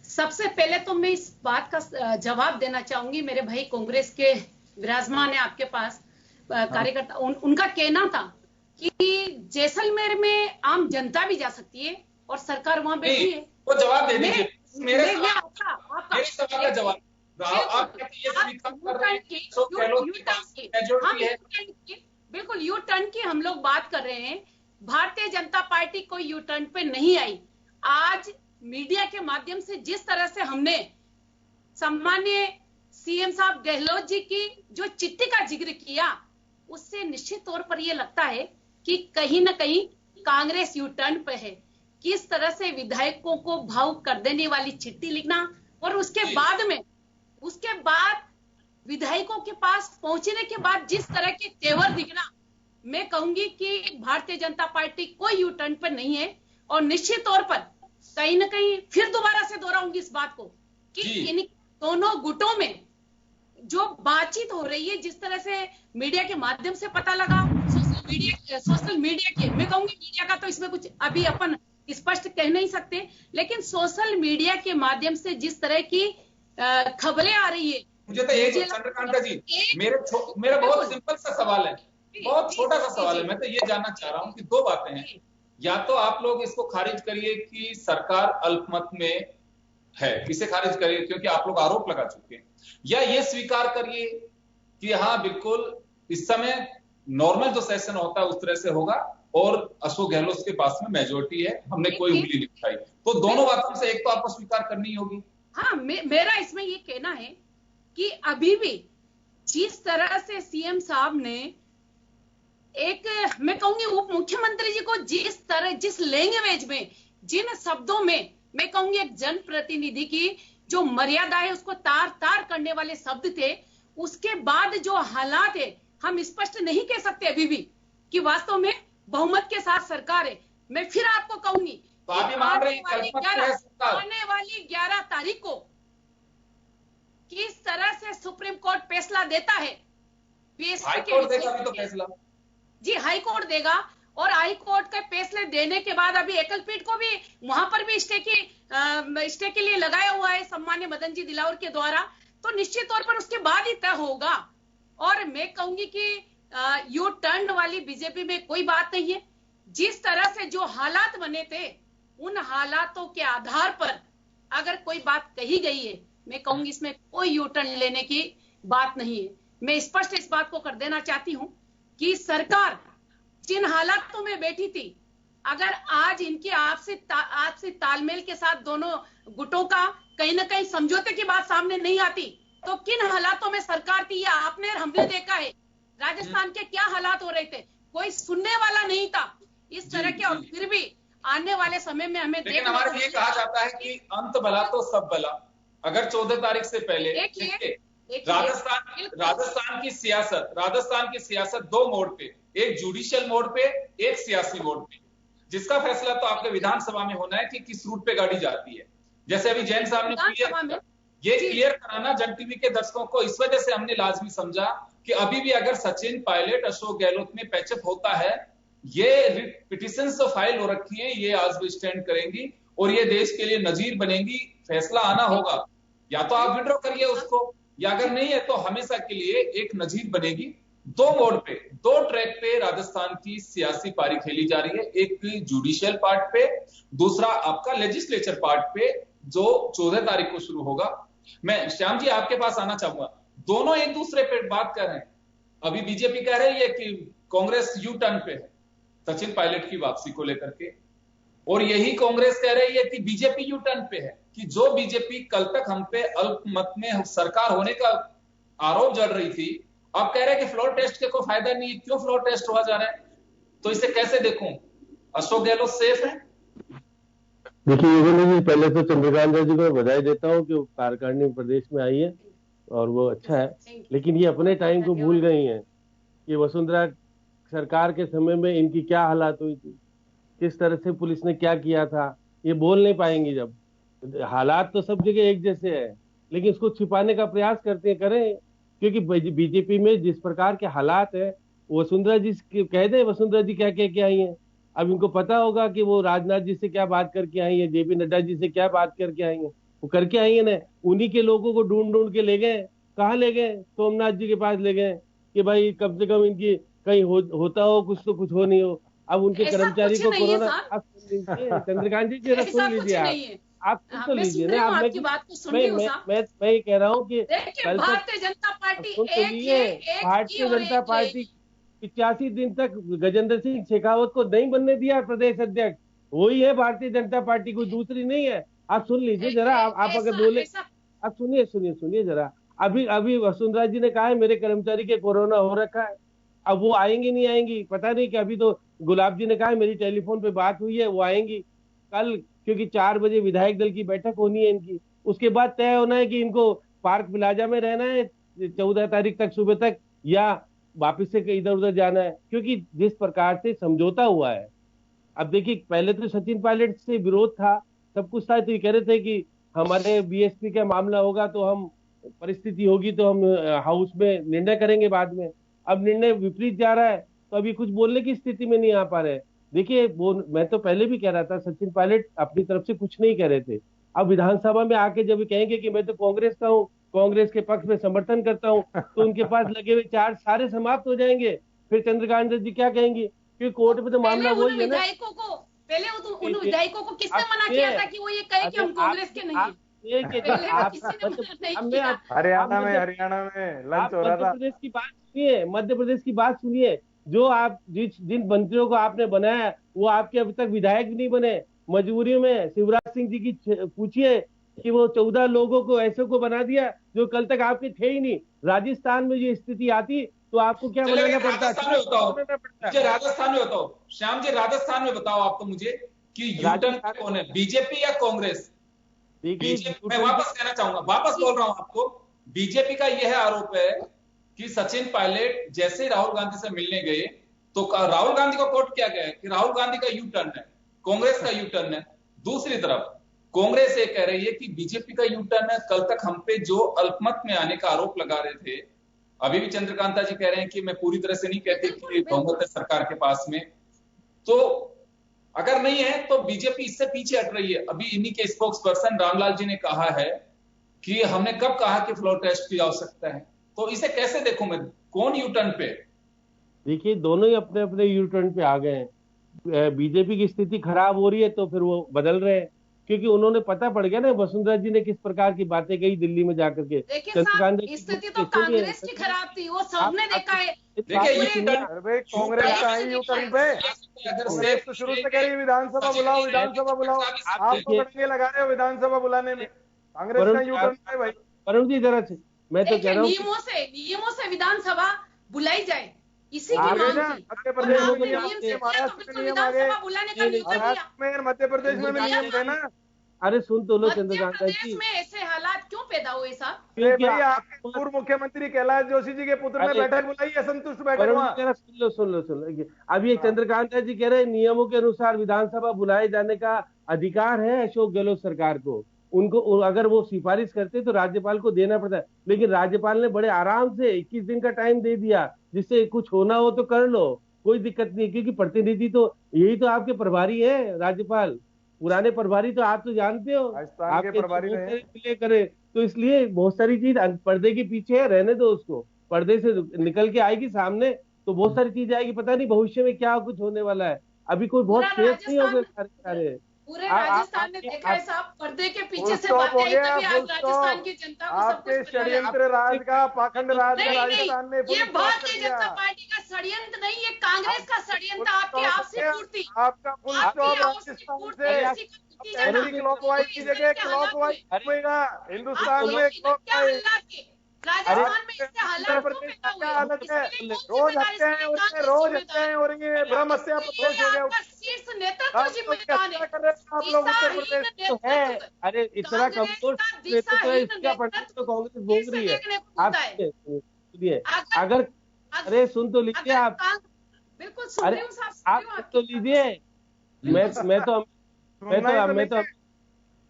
सबसे पहले तो मैं इस बात का जवाब देना चाहूंगी, मेरे भाई कांग्रेस के विराजमान है आपके पास कार्यकर्ता, उनका कहना था कि जैसलमेर में आम जनता भी जा सकती है और सरकार वहां बैठी है। वो जवाब दे दीजिए मेरे सवाल का जवाब। आप बिल्कुल यू टर्न की हम लोग बात कर रहे हैं। भारतीय जनता पार्टी कोई यू टर्न पे नहीं आई। आज मीडिया के माध्यम से जिस तरह से हमने सम्माननीय सीएम साहब गहलोत जी की जो चिट्ठी का जिक्र किया, उससे निश्चित तौर पर यह लगता है कि कहीं ना कहीं कांग्रेस यू टर्न पे है। किस तरह से विधायकों को भावुक कर देने वाली चिट्ठी लिखना और उसके बाद विधायकों के पास पहुंचने के बाद जिस तरह के तेवर दिखना, मैं कहूंगी कि भारतीय जनता पार्टी कोई यू टर्न पर नहीं है। और निश्चित तौर पर कहीं ना कहीं फिर दोबारा से दोहराऊंगी इस बात को कि इन दोनों गुटों में जो बातचीत हो रही है, जिस तरह से मीडिया के माध्यम से पता लगा, सोशल मीडिया के, मैं कहूंगी मीडिया का तो इसमें कुछ अभी अपन स्पष्ट कह नहीं सकते, लेकिन सोशल मीडिया के माध्यम से जिस तरह की खबरें आ रही है, मुझे तो ये चंद्रकांता जी, मेरा बहुत सिंपल सा सवाल है, बहुत छोटा सा सवाल है। मैं तो ये जानना चाह रहा हूँ कि दो बातें हैं, या तो आप लोग इसको खारिज करिए कि सरकार अल्पमत में है, इसे खारिज करिए क्योंकि आप लोग आरोप लगा चुके हैं, या ये स्वीकार करिए कि हाँ बिल्कुल इस समय नॉर्मल जो सेशन होता है उस तरह से होगा और अशोक गहलोत के पास में मेजोरिटी है, हमने कोई उंगली नहीं उठाई। तो दोनों बातों से एक तो आपको स्वीकार करनी होगी। हाँ, मेरा इसमें ये कहना है कि अभी भी जिस तरह से सीएम साहब ने एक, मैं कहूंगी उप मुख्यमंत्री जी को जिस लैंग्वेज में जिन शब्दों में मैं कहूंगी एक जनप्रतिनिधि की जो मर्यादा है उसको तार तार करने वाले शब्द थे, उसके बाद जो हालात है हम स्पष्ट नहीं कह सकते अभी भी कि वास्तव में बहुमत के साथ सरकार है। मैं फिर आपको कहूंगी तो आप मान रहे आने वाली 11 तारीख को किस तरह से सुप्रीम कोर्ट फैसला देता है, हाई कोर्ट देगा अभी तो फैसला। जी हाई कोर्ट देगा, और हाई कोर्ट के फैसले देने के बाद अभी एकल पीठ को भी वहां पर भी स्टे के लिए लगाया हुआ है सम्मान्य मदन जी दिलावर के द्वारा, तो निश्चित तौर पर उसके बाद ही तय होगा। और मैं कहूंगी कि यू टर्न वाली बीजेपी में कोई बात नहीं है। जिस तरह से जो हालात बने थे उन हालातों के आधार पर अगर कोई बात कही गई है, मैं कहूंगी इसमें कोई यू टर्न लेने की बात नहीं है। मैं स्पष्ट इस बात को कर देना चाहती हूं कि सरकार जिन हालातों में बैठी थी, अगर आज इनके आपसी तालमेल के साथ दोनों गुटों का कहीं ना कहीं समझौते की बात सामने नहीं आती, तो किन हालातों में सरकार थी ये आपने हमने देखा है। राजस्थान के क्या हालात हो रहे थे, कोई सुनने वाला नहीं था इस तरह के। और फिर भी आने वाले समय में हमें लेकिन हमारे ये कहा जाता है कि अंत भला तो सब भला। अगर 14 तारीख से पहले राजस्थान की सियासत दो मोड़ पे, एक जुडिशियल मोड़ पे, एक सियासी मोड़ पे, जिसका फैसला तो आपके विधानसभा में होना है कि किस रूट पे गाड़ी जाती है। जैसे अभी जैन साहब ने क्लियर कराना जन टीवी के दर्शकों को, इस वजह से हमने लाजमी समझा कि अभी भी अगर सचिन पायलट अशोक गहलोत में पैचअप होता है, ये पिटिशन जो फाइल हो रखी है ये आज भी स्टैंड करेंगी और ये देश के लिए नजीर बनेंगी। फैसला आना होगा, या तो आप विड्रॉ करिए उसको, या अगर नहीं है तो हमेशा के लिए एक नजीर बनेगी। दो मोड़ पे, दो ट्रैक पे राजस्थान की सियासी पारी खेली जा रही है, एक जुडिशियल पार्ट पे, दूसरा आपका लेजिस्लेचर पार्ट पे जो 14 तारीख को शुरू होगा। मैं श्याम जी आपके पास आना चाहूंगा, दोनों एक दूसरे पे बात कर रहे हैं। अभी बीजेपी कह रही है कि कांग्रेस यू टर्न पे है सचिन पायलट की वापसी को लेकर के, और यही कांग्रेस कह रही है कि बीजेपी यू टर्न पे है, कि जो बीजेपी कल तक हम पे अल्पमत में सरकार होने का आरोप जड़ रही थी, अब कह रहे हैं कि फ्लोर टेस्ट के कोई फायदा नहीं है। क्यों फ्लोर टेस्ट हुआ जा रहा है, तो इसे कैसे देखूं? अशोक गहलोत सेफ है? देखिए योगेंद्र जी, पहले तो चंद्रकांत जी को बधाई देता हूं कि वो कार्यकारिणी प्रदेश में आई है और वो अच्छा है, लेकिन ये अपने टाइम को भूल गई हैं कि वसुंधरा सरकार के समय में इनकी क्या हालात हुई थी, किस तरह से पुलिस ने क्या किया था, ये बोल नहीं पाएंगी। जब हालात तो सब जगह एक जैसे है, लेकिन इसको छिपाने का प्रयास करें, क्योंकि बीजेपी में जिस प्रकार के हालात है, वसुंधरा जी कह दे वसुंधरा जी क्या क्या आई हैं। अब इनको पता होगा कि वो राजनाथ जी से क्या बात करके आई है, जेपी नड्डा जी से क्या बात करके आई है। वो करके आई है ना, उन्हीं के लोगों को ढूंढ के ले गए। कहाँ ले गए? सोमनाथ जी के पास ले गए कि भाई कम से कम इनकी कहीं होता हो कुछ तो कुछ हो नहीं हो। अब उनके कर्मचारी को कोरोना, आप सुन लीजिए चंद्रकांत जी जरा सुन लीजिए, आप सुन तो लीजिए ना। आप मैं ये कह रहा हूँ कि भारतीय जनता पार्टी भारतीय जनता पार्टी 85 दिन तक गजेंद्र सिंह शेखावत को नहीं बनने दिया प्रदेश अध्यक्ष, वही है भारतीय जनता पार्टी, कोई दूसरी नहीं है। आप सुन लीजिए जरा, आप अगर बोले, आप सुनिए जरा। अभी वसुंधरा जी ने कहा है मेरे कर्मचारी के कोरोना हो रखा है, अब वो आएंगी नहीं आएंगी पता नहीं। कि अभी तो गुलाब जी ने कहा है मेरी टेलीफोन पे बात हुई है, वो आएंगी कल, क्योंकि 4 बजे विधायक दल की बैठक होनी है इनकी। उसके बाद तय होना है कि इनको पार्क प्लाजा में रहना है 14 तारीख तक सुबह तक, या वापिस से इधर उधर जाना है, क्योंकि जिस प्रकार से समझौता हुआ है। अब देखिए पहले तो सचिन पायलट से विरोध था, सब कुछ था, तो ये कह रहे थे कि हमारे बीएसपी का मामला होगा तो हम, परिस्थिति होगी तो हम हाउस में निर्णय करेंगे बाद में। अब निर्णय विपरीत जा रहा है, तो अभी कुछ बोलने की स्थिति में नहीं आ पा रहे। देखिए वो मैं तो पहले भी कह रहा था, सचिन पायलट अपनी तरफ से कुछ नहीं कह रहे थे। अब विधानसभा में आके जब कहेंगे कि मैं तो कांग्रेस का हूँ, कांग्रेस के पक्ष में समर्थन करता हूँ, तो उनके पास लगे हुए चार्ज सारे समाप्त हो जाएंगे। फिर चंद्रकांत जी क्या कहेंगे? क्योंकि कोर्ट में तो मामला वही है ना। पहले उन विधायकों को किसने मना किया था कि वो ये कहे कि हम कांग्रेस के नहीं हैं? हरियाणा में लंच हो रहा था। मध्य प्रदेश की बात सुनिए। जो आप जिन मंत्रियों को आपने बनाया वो आपके अभी तक विधायक भी नहीं बने। मजबूरी में शिवराज सिंह जी की पूछिए कि वो 14 लोगों को ऐसे को बना दिया जो कल तक आपके थे ही नहीं। राजस्थान में ये स्थिति आती तो आपको क्या बनाना पड़ता? राजस्थान में बताओ श्याम जी, राजस्थान में बताओ आप तो मुझे कि यूटर्न कौन है, बीजेपी या कांग्रेस? मैं वापस कहना चाहूंगा, वापस बोल रहा हूं आपको, बीजेपी का यह आरोप है कि सचिन पायलट जैसे ही राहुल गांधी से मिलने गए तो राहुल गांधी को कोट किया गया है कि राहुल गांधी का यू टर्न है, कांग्रेस का यू टर्न है। दूसरी तरफ कांग्रेस ये कह रही है कि बीजेपी का यू टर्न है। कल तक हम पे जो अल्पमत में आने का आरोप लगा रहे थे, अभी भी चंद्रकांता जी कह रहे हैं कि मैं पूरी तरह से नहीं कहती कि बहुमत है सरकार के पास में, तो अगर नहीं है तो बीजेपी इससे पीछे हट रही है। अभी इन्हीं के स्पोक्स पर्सन रामलाल जी ने कहा है कि हमने कब कहा कि फ्लोर टेस्ट की आवश्यकता है, तो इसे कैसे देखूं मैं, कौन यू टर्न पे? देखिए दोनों ही अपने अपने यू टर्न पे आ गए हैं। बीजेपी की स्थिति खराब हो रही है तो फिर वो बदल रहे हैं, क्योंकि उन्होंने पता पड़ गया ना वसुंधरा जी ने किस प्रकार की बातें कही दिल्ली में जाकर के। स्थिति तो कांग्रेस की खराब थी, वो सबने देखा है। कांग्रेस का ही यू टर्न पे, कांग्रेस तो शुरू से कह रही है विधानसभा बुलाओ, विधानसभा बुलाओ, आप तो कटके लगा रहे हो विधानसभा बुलाने में। कांग्रेस का यू टर्न पे भाई। वरुण जी जरा से मैं तो कह रहा हूँ नियमों से विधानसभा बुलाई जाए, इसी की मांग थी। मध्य प्रदेश में महाराष्ट्र में नियम आ गए, मध्य प्रदेश में नियम थे ना। अरे सुन तो लो चंद्रकांता जी, में ऐसे हालात क्यों पैदा हुए साहब? क्योंकि आपके पूर्व मुख्यमंत्री कैलाश जोशी जी के पुत्र ने बैठक बुलाई है, संतुष्ट बैठक। सुन लो अब ये चंद्रकांता जी कह रहे हैं नियमों के अनुसार विधानसभा बुलाए जाने का अधिकार है अशोक गहलोत सरकार को। उनको अगर वो सिफारिश करते तो राज्यपाल को देना पड़ता है, लेकिन राज्यपाल ने बड़े आराम से 21 दिन का टाइम दे दिया, जिससे कुछ होना हो तो कर लो, कोई दिक्कत नहीं। क्योंकि प्रतिनिधि तो यही तो आपके प्रभारी है, राज्यपाल पुराने प्रभारी तो आप तो जानते हो, आपके प्रभारी करे, तो इसलिए बहुत सारी चीज पर्दे के पीछे है, रहने दो उसको, पर्दे से निकल के आएगी सामने तो बहुत सारी चीज आएगी। पता नहीं भविष्य में क्या कुछ होने वाला है, अभी कोई बहुत सेफ नहीं हो गए सारे। पूरे राजस्थान ने देखा है साहब, पर्दे के पीछे से बातें आई, तभी आज राजस्थान की जनता को सब कुछ षड्यंत्र राज का, पाखंड राज का राजस्थान में ये भारतीय जनता पार्टी का षड्यंत्र नहीं, ये कांग्रेस का षड्यंत्र, आपकी आपसी पूर्ति, आपका फुल स्टॉप राजस्थान से क्लॉकवाइज की जगह क्लॉकवाइज होगा हिंदुस्तान में, क्लॉकवाइज राजस्थान में इससे हालात क्या हालत है, रोज हत्याएं हो रही है, रोज हत्याएं हो रही है, ब्रह्म हत्या प्रदेश हो गया, शीर्ष नेतृत्व जिम्मेदार है आप लोग उत्तर प्रदेश तो है। अरे इतना कमजोर नेतृत्व है, इसका पटना तो कांग्रेस भोग रही है। आप सुनिए, अगर अरे सुन तो लीजिए आप, बिल्कुल अरे आप तो लीजिए, मैं तो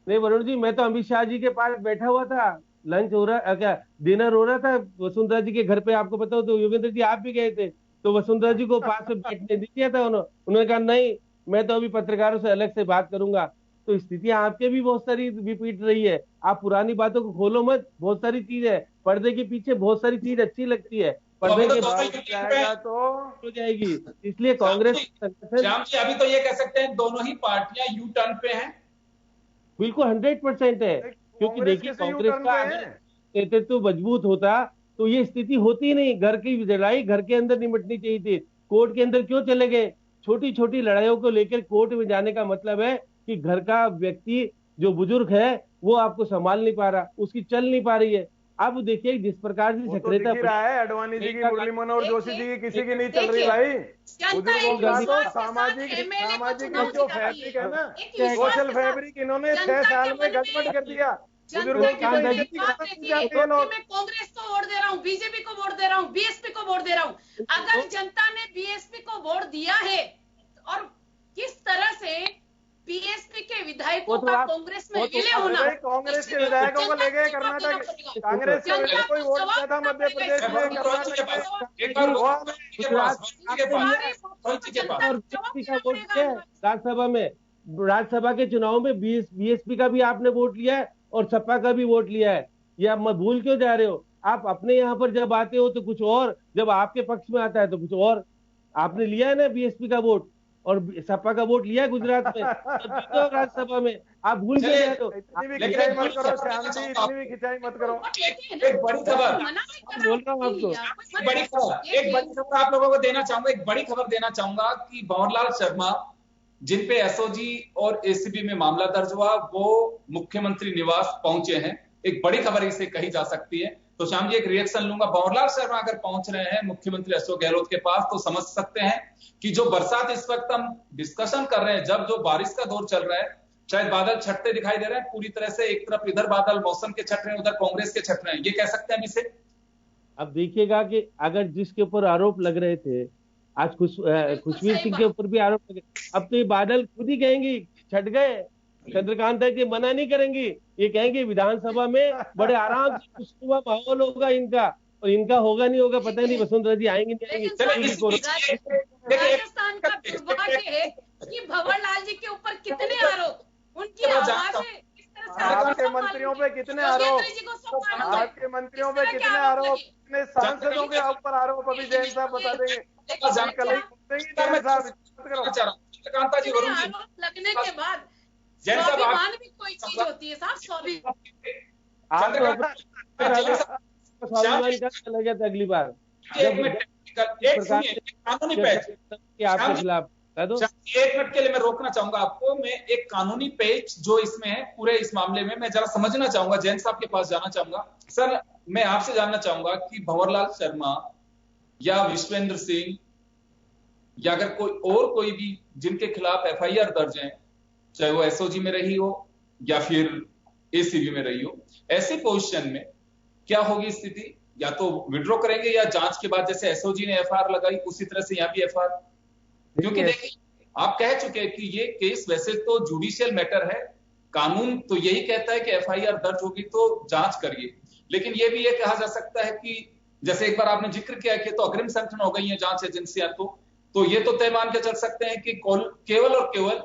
नहीं वरुण जी, मैं तो अमित शाह जी के पास बैठा हुआ था, लंच हो रहा क्या डिनर हो रहा था वसुंधरा जी के घर पे, आपको पता हो तो योगेंद्र जी आप भी गए थे, तो वसुंधरा जी को पास में बैठने दिया था उन्होंने कहा नहीं मैं तो अभी पत्रकारों से अलग से बात करूंगा। तो स्थितियां आपके भी बहुत सारी रिपीट रही है, आप पुरानी बातों को खोलो मत, बहुत सारी चीज है पर्दे के पीछे, बहुत सारी चीज अच्छी लगती है, पर्दे के बाद जाएगा तो हो जाएगी। इसलिए कांग्रेस श्याम जी अभी तो ये कह सकते हैं दोनों ही पार्टियां यू टर्न पे हैं, बिल्कुल 100% है, क्योंकि देखिए कांग्रेस का नेतृत्व मजबूत होता तो ये स्थिति होती नहीं, घर की लड़ाई घर के अंदर निपटनी चाहिए थी, कोर्ट के अंदर क्यों चले गए? छोटी छोटी लड़ाइयों को लेकर कोर्ट में जाने का मतलब है कि घर का व्यक्ति जो बुजुर्ग है वो आपको संभाल नहीं पा रहा, उसकी चल नहीं पा रही है। अब देखिए जिस प्रकार की सक्रियता रहा है, अडवाणी जी की, मुरली मनोहर जोशी जी की, किसी की नहीं चल रही भाई। बुजुर्गों का तो सामाजिक जो फैब्रिक है ना, सोशल फैब्रिक इन्होंने 6 साल में गड़बड़ कर दिया। बुजुर्गों की मैं कांग्रेस को वोट दे रहा हूँ, बीजेपी को वोट दे रहा हूँ, बीएसपी को वोट दे रहा हूँ। अगर जनता ने बीएसपी को वोट दिया है और किस तरह से बीएसपी के विधायकों का कांग्रेस में विलय होना, कांग्रेस के विधायकों को ले गए कर्नाटक, कांग्रेस के विधायक कोई वोट दिया था मध्य प्रदेश में, राज्यसभा में, राज्यसभा के चुनाव में बीएसपी का भी आपने वोट लिया है और सपा का भी वोट लिया है, ये आप मत भूल क्यों जा रहे हो? आप अपने यहाँ पर जब आते हो तो कुछ और, जब आपके पक्ष में आता है तो कुछ और। आपने लिया है ना बीएसपी का वोट और सपा का वोट लिया है गुजरात में, तो राज्यसभा में आप भूल गए हो। इतनी भी खिंचाई मत करो श्याम जी, इतनी भी खिंचाई मत करो। एक बड़ी खबर बोल रहा हूँ आपको, एक बड़ी खबर आप लोगों को देना चाहूंगा, एक बड़ी खबर देना चाहूंगा कि भंवरलाल शर्मा जिन पे एसओजी और एसीबी में मामला दर्ज हुआ वो मुख्यमंत्री निवास पहुंचे हैं। एक बड़ी खबर इसे कही जा सकती है। तो श्याम जी एक रिएक्शन लूंगा। भंवरलाल शर्मा अगर पहुंच रहे हैं मुख्यमंत्री अशोक गहलोत के पास तो समझ सकते हैं कि जो बरसात इस वक्त हम डिस्कशन कर रहे हैं, जब जो बारिश का दौर चल रहा है, शायद बादल छटते दिखाई दे रहे हैं पूरी तरह से। एक तरफ इधर बादल मौसम के छट रहे हैं, उधर कांग्रेस के छट रहे हैं, ये कह सकते हैं इसे। अब देखिएगा कि अगर जिसके ऊपर आरोप लग रहे थे, आज खुशवीर सिंह के ऊपर भी आरोप लगे, अब तो ये बादल खुद ही कहेंगे छट गए। चंद्रकांता जी मना नहीं करेंगी, ये कहेंगे विधानसभा में बड़े आराम से खुशनुमा माहौल होगा इनका, और इनका होगा नहीं होगा पता नहीं। वसुंधरा जी आएंगे नहीं आएंगे। राजस्थान का दुर्भाग्य है कि भंवरलाल जी के ऊपर कितने आरोप, उनकी आवाजें आपके मंत्रियों पे कितने आरोप, आपके मंत्रियों पे कितने आरोप, कितने सांसदों के ऊपर आरोप अभी जैन साहब बता देंगे। चंद्रकांता जी लगने के बाद स्वाभिमान भी कोई चीज होती है साहब, स्वाभिमान। अगली बार आपके खिलाफ एक मिनट के लिए मैं रोकना चाहूंगा आपको। मैं एक कानूनी पेच जो इसमें है पूरे इस मामले में मैं जरा समझना चाहूंगा, जैन साहब के पास जाना चाहूंगा। सर मैं आपसे जानना चाहूंगा कि भंवरलाल शर्मा या विश्वेंद्र सिंह या अगर कोई भी जिनके खिलाफ एफआईआर दर्ज है, चाहे वो एसओजी में रही हो या फिर एसीबी में रही हो, ऐसी पोजीशन में क्या होगी स्थिति? या तो विड्रॉ करेंगे या जांच के बाद जैसे एसओजी ने एफआईआर लगाई उसी तरह से यहाँ भी एफआईआर। क्योंकि देखिए आप कह चुके हैं कि ये केस वैसे तो जुडिशियल मैटर है, कानून तो यही कहता है कि एफआईआर दर्ज होगी तो जांच करिए, लेकिन ये भी ये कहा जा सकता है कि जैसे एक बार आपने जिक्र किया कि तो अग्रिम संगठन हो गई है जांच एजेंसियां, तो ये तो तय मान के चल सकते हैं कि केवल और केवल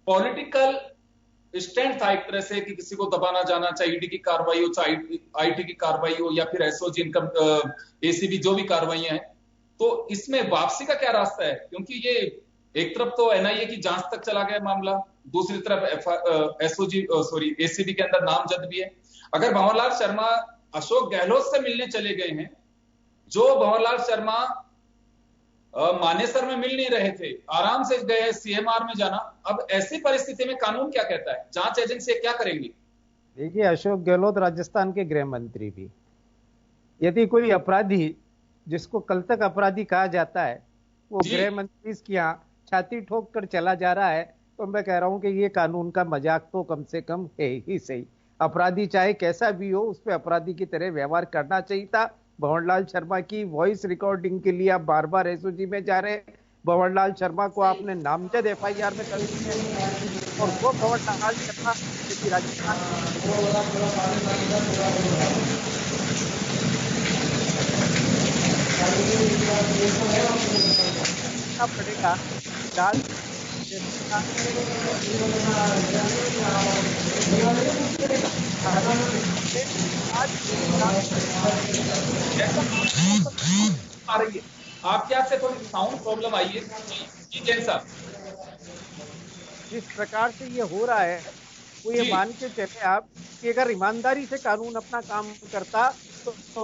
पॉलिटिकल स्टैंड था एक तरह से कि किसी को दबाना जाना, चाहे ईडी की कार्रवाई हो, चाहे आईटी की कार्रवाई हो या फिर एसओजी इनकम एसीबी जो भी कार्रवाइयां हैं, तो इसमें वापसी का क्या रास्ता है? क्योंकि ये एक तरफ तो एनआईए की जांच तक चला गया मामला, दूसरी तरफ एसीबी के अंदर नामजद भी है। अगर भंवरलाल शर्मा अशोक गहलोत से मिलने चले गए हैं, जो भंवरलाल शर्मा मानेसर में मिल नहीं रहे थे, आराम से गए सीएमआर में जाना, अब ऐसी परिस्थिति में कानून क्या कहता है, जांच एजेंसी क्या करेंगी? देखिए अशोक गहलोत राजस्थान के गृह मंत्री भी, यदि कोई अपराधी जिसको कल तक अपराधी कहा जाता है वो गृह मंत्री की यहाँ छाती ठोक कर चला जा रहा है, तो मैं कह रहा हूं कि ये कानून का मजाक तो कम से कम है ही सही। अपराधी चाहे कैसा भी हो उस पर अपराधी की तरह व्यवहार करना चाहिए था। भंवरलाल शर्मा की वॉइस रिकॉर्डिंग के लिए आप बार बार एसओजी में जा रहे हैं। भंवरलाल शर्मा को आपने नामजद एफआईआर में कर दिया और वो भंवरलाल शर्मा राजस्थान पड़ेगा आ रही है आपके यहाँ से थोड़ी साउंड प्रॉब्लम आई है जी जैन साहब। जिस प्रकार से ये हो रहा है वो ये मान के चले आप कि अगर ईमानदारी से कानून अपना काम करता तो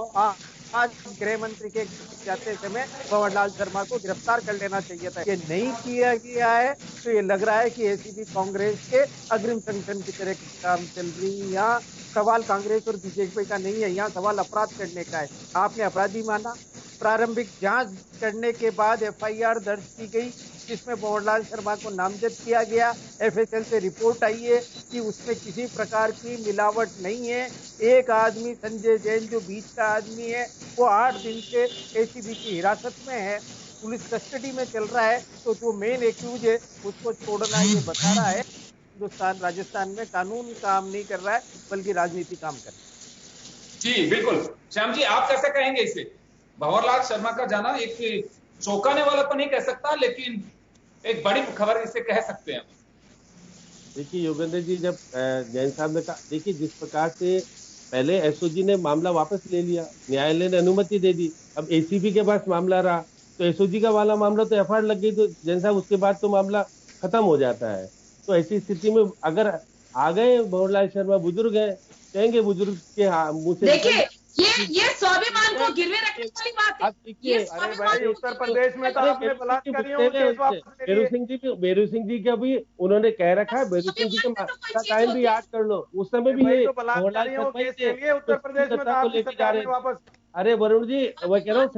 आज गृह मंत्री के जाते समय भंवरलाल शर्मा को गिरफ्तार कर लेना चाहिए था। ये नहीं किया गया है तो ये लग रहा है कि एसीबी कांग्रेस के अग्रिम संगठन की तरह काम चल रही है। यहाँ सवाल कांग्रेस और बीजेपी का नहीं है, यहाँ सवाल अपराध करने का है। आपने अपराधी माना, प्रारंभिक जांच करने के बाद एफआईआर दर्ज की गई जिसमें भंवरलाल शर्मा को नामजद किया गया। एफएसएल से रिपोर्ट आई है कि उसमें किसी प्रकार की मिलावट नहीं है। एक आदमी संजय जैन जो बीच का आदमी है वो 8 दिन से एसीबी की हिरासत में है, पुलिस कस्टडी में चल रहा है। तो जो मेन एक्यूज है उसको छोड़ना ये बता रहा है हिंदुस्तान राजस्थान में कानून काम नहीं कर रहा है बल्कि राजनीति काम कर रहा है। जी बिल्कुल श्याम जी, आप कैसे कहेंगे इसे? भंवरलाल शर्मा का जाना एक चौंकाने वाला तो नहीं कह सकता लेकिन एक बड़ी खबर इसे कह सकते हैं। देखिए योगेंद्र जी, जब जैन साहब ने कहा, देखिए जिस प्रकार से पहले एसओजी ने मामला वापस ले लिया, न्यायालय ने अनुमति दे दी, अब एसीबी के पास मामला रहा तो एसओजी का वाला मामला तो एफआईआर लग गई तो जैन साहब उसके बाद तो मामला खत्म हो जाता है। तो ऐसी स्थिति में अगर आ गए भंवरलाल शर्मा, बुजुर्ग है, कहेंगे बुजुर्ग के मुंह से देखिए ये स्वाभिमान को गिरवे रखने वाली बात है। अरे भाई उत्तर प्रदेश में तो आपने बलात्कारियों को केस वापस ले लिए। बेरू सिंह जी का भी उन्होंने कह रखा है, बेरू सिंह जी का टाइम भी याद कर लो, उस समय भी ये बलात्कारियों के केस ले लिए उत्तर प्रदेश में तो आपकी सरकार ने वापस। अरे वरुण जी, मैं कह रहा हूँ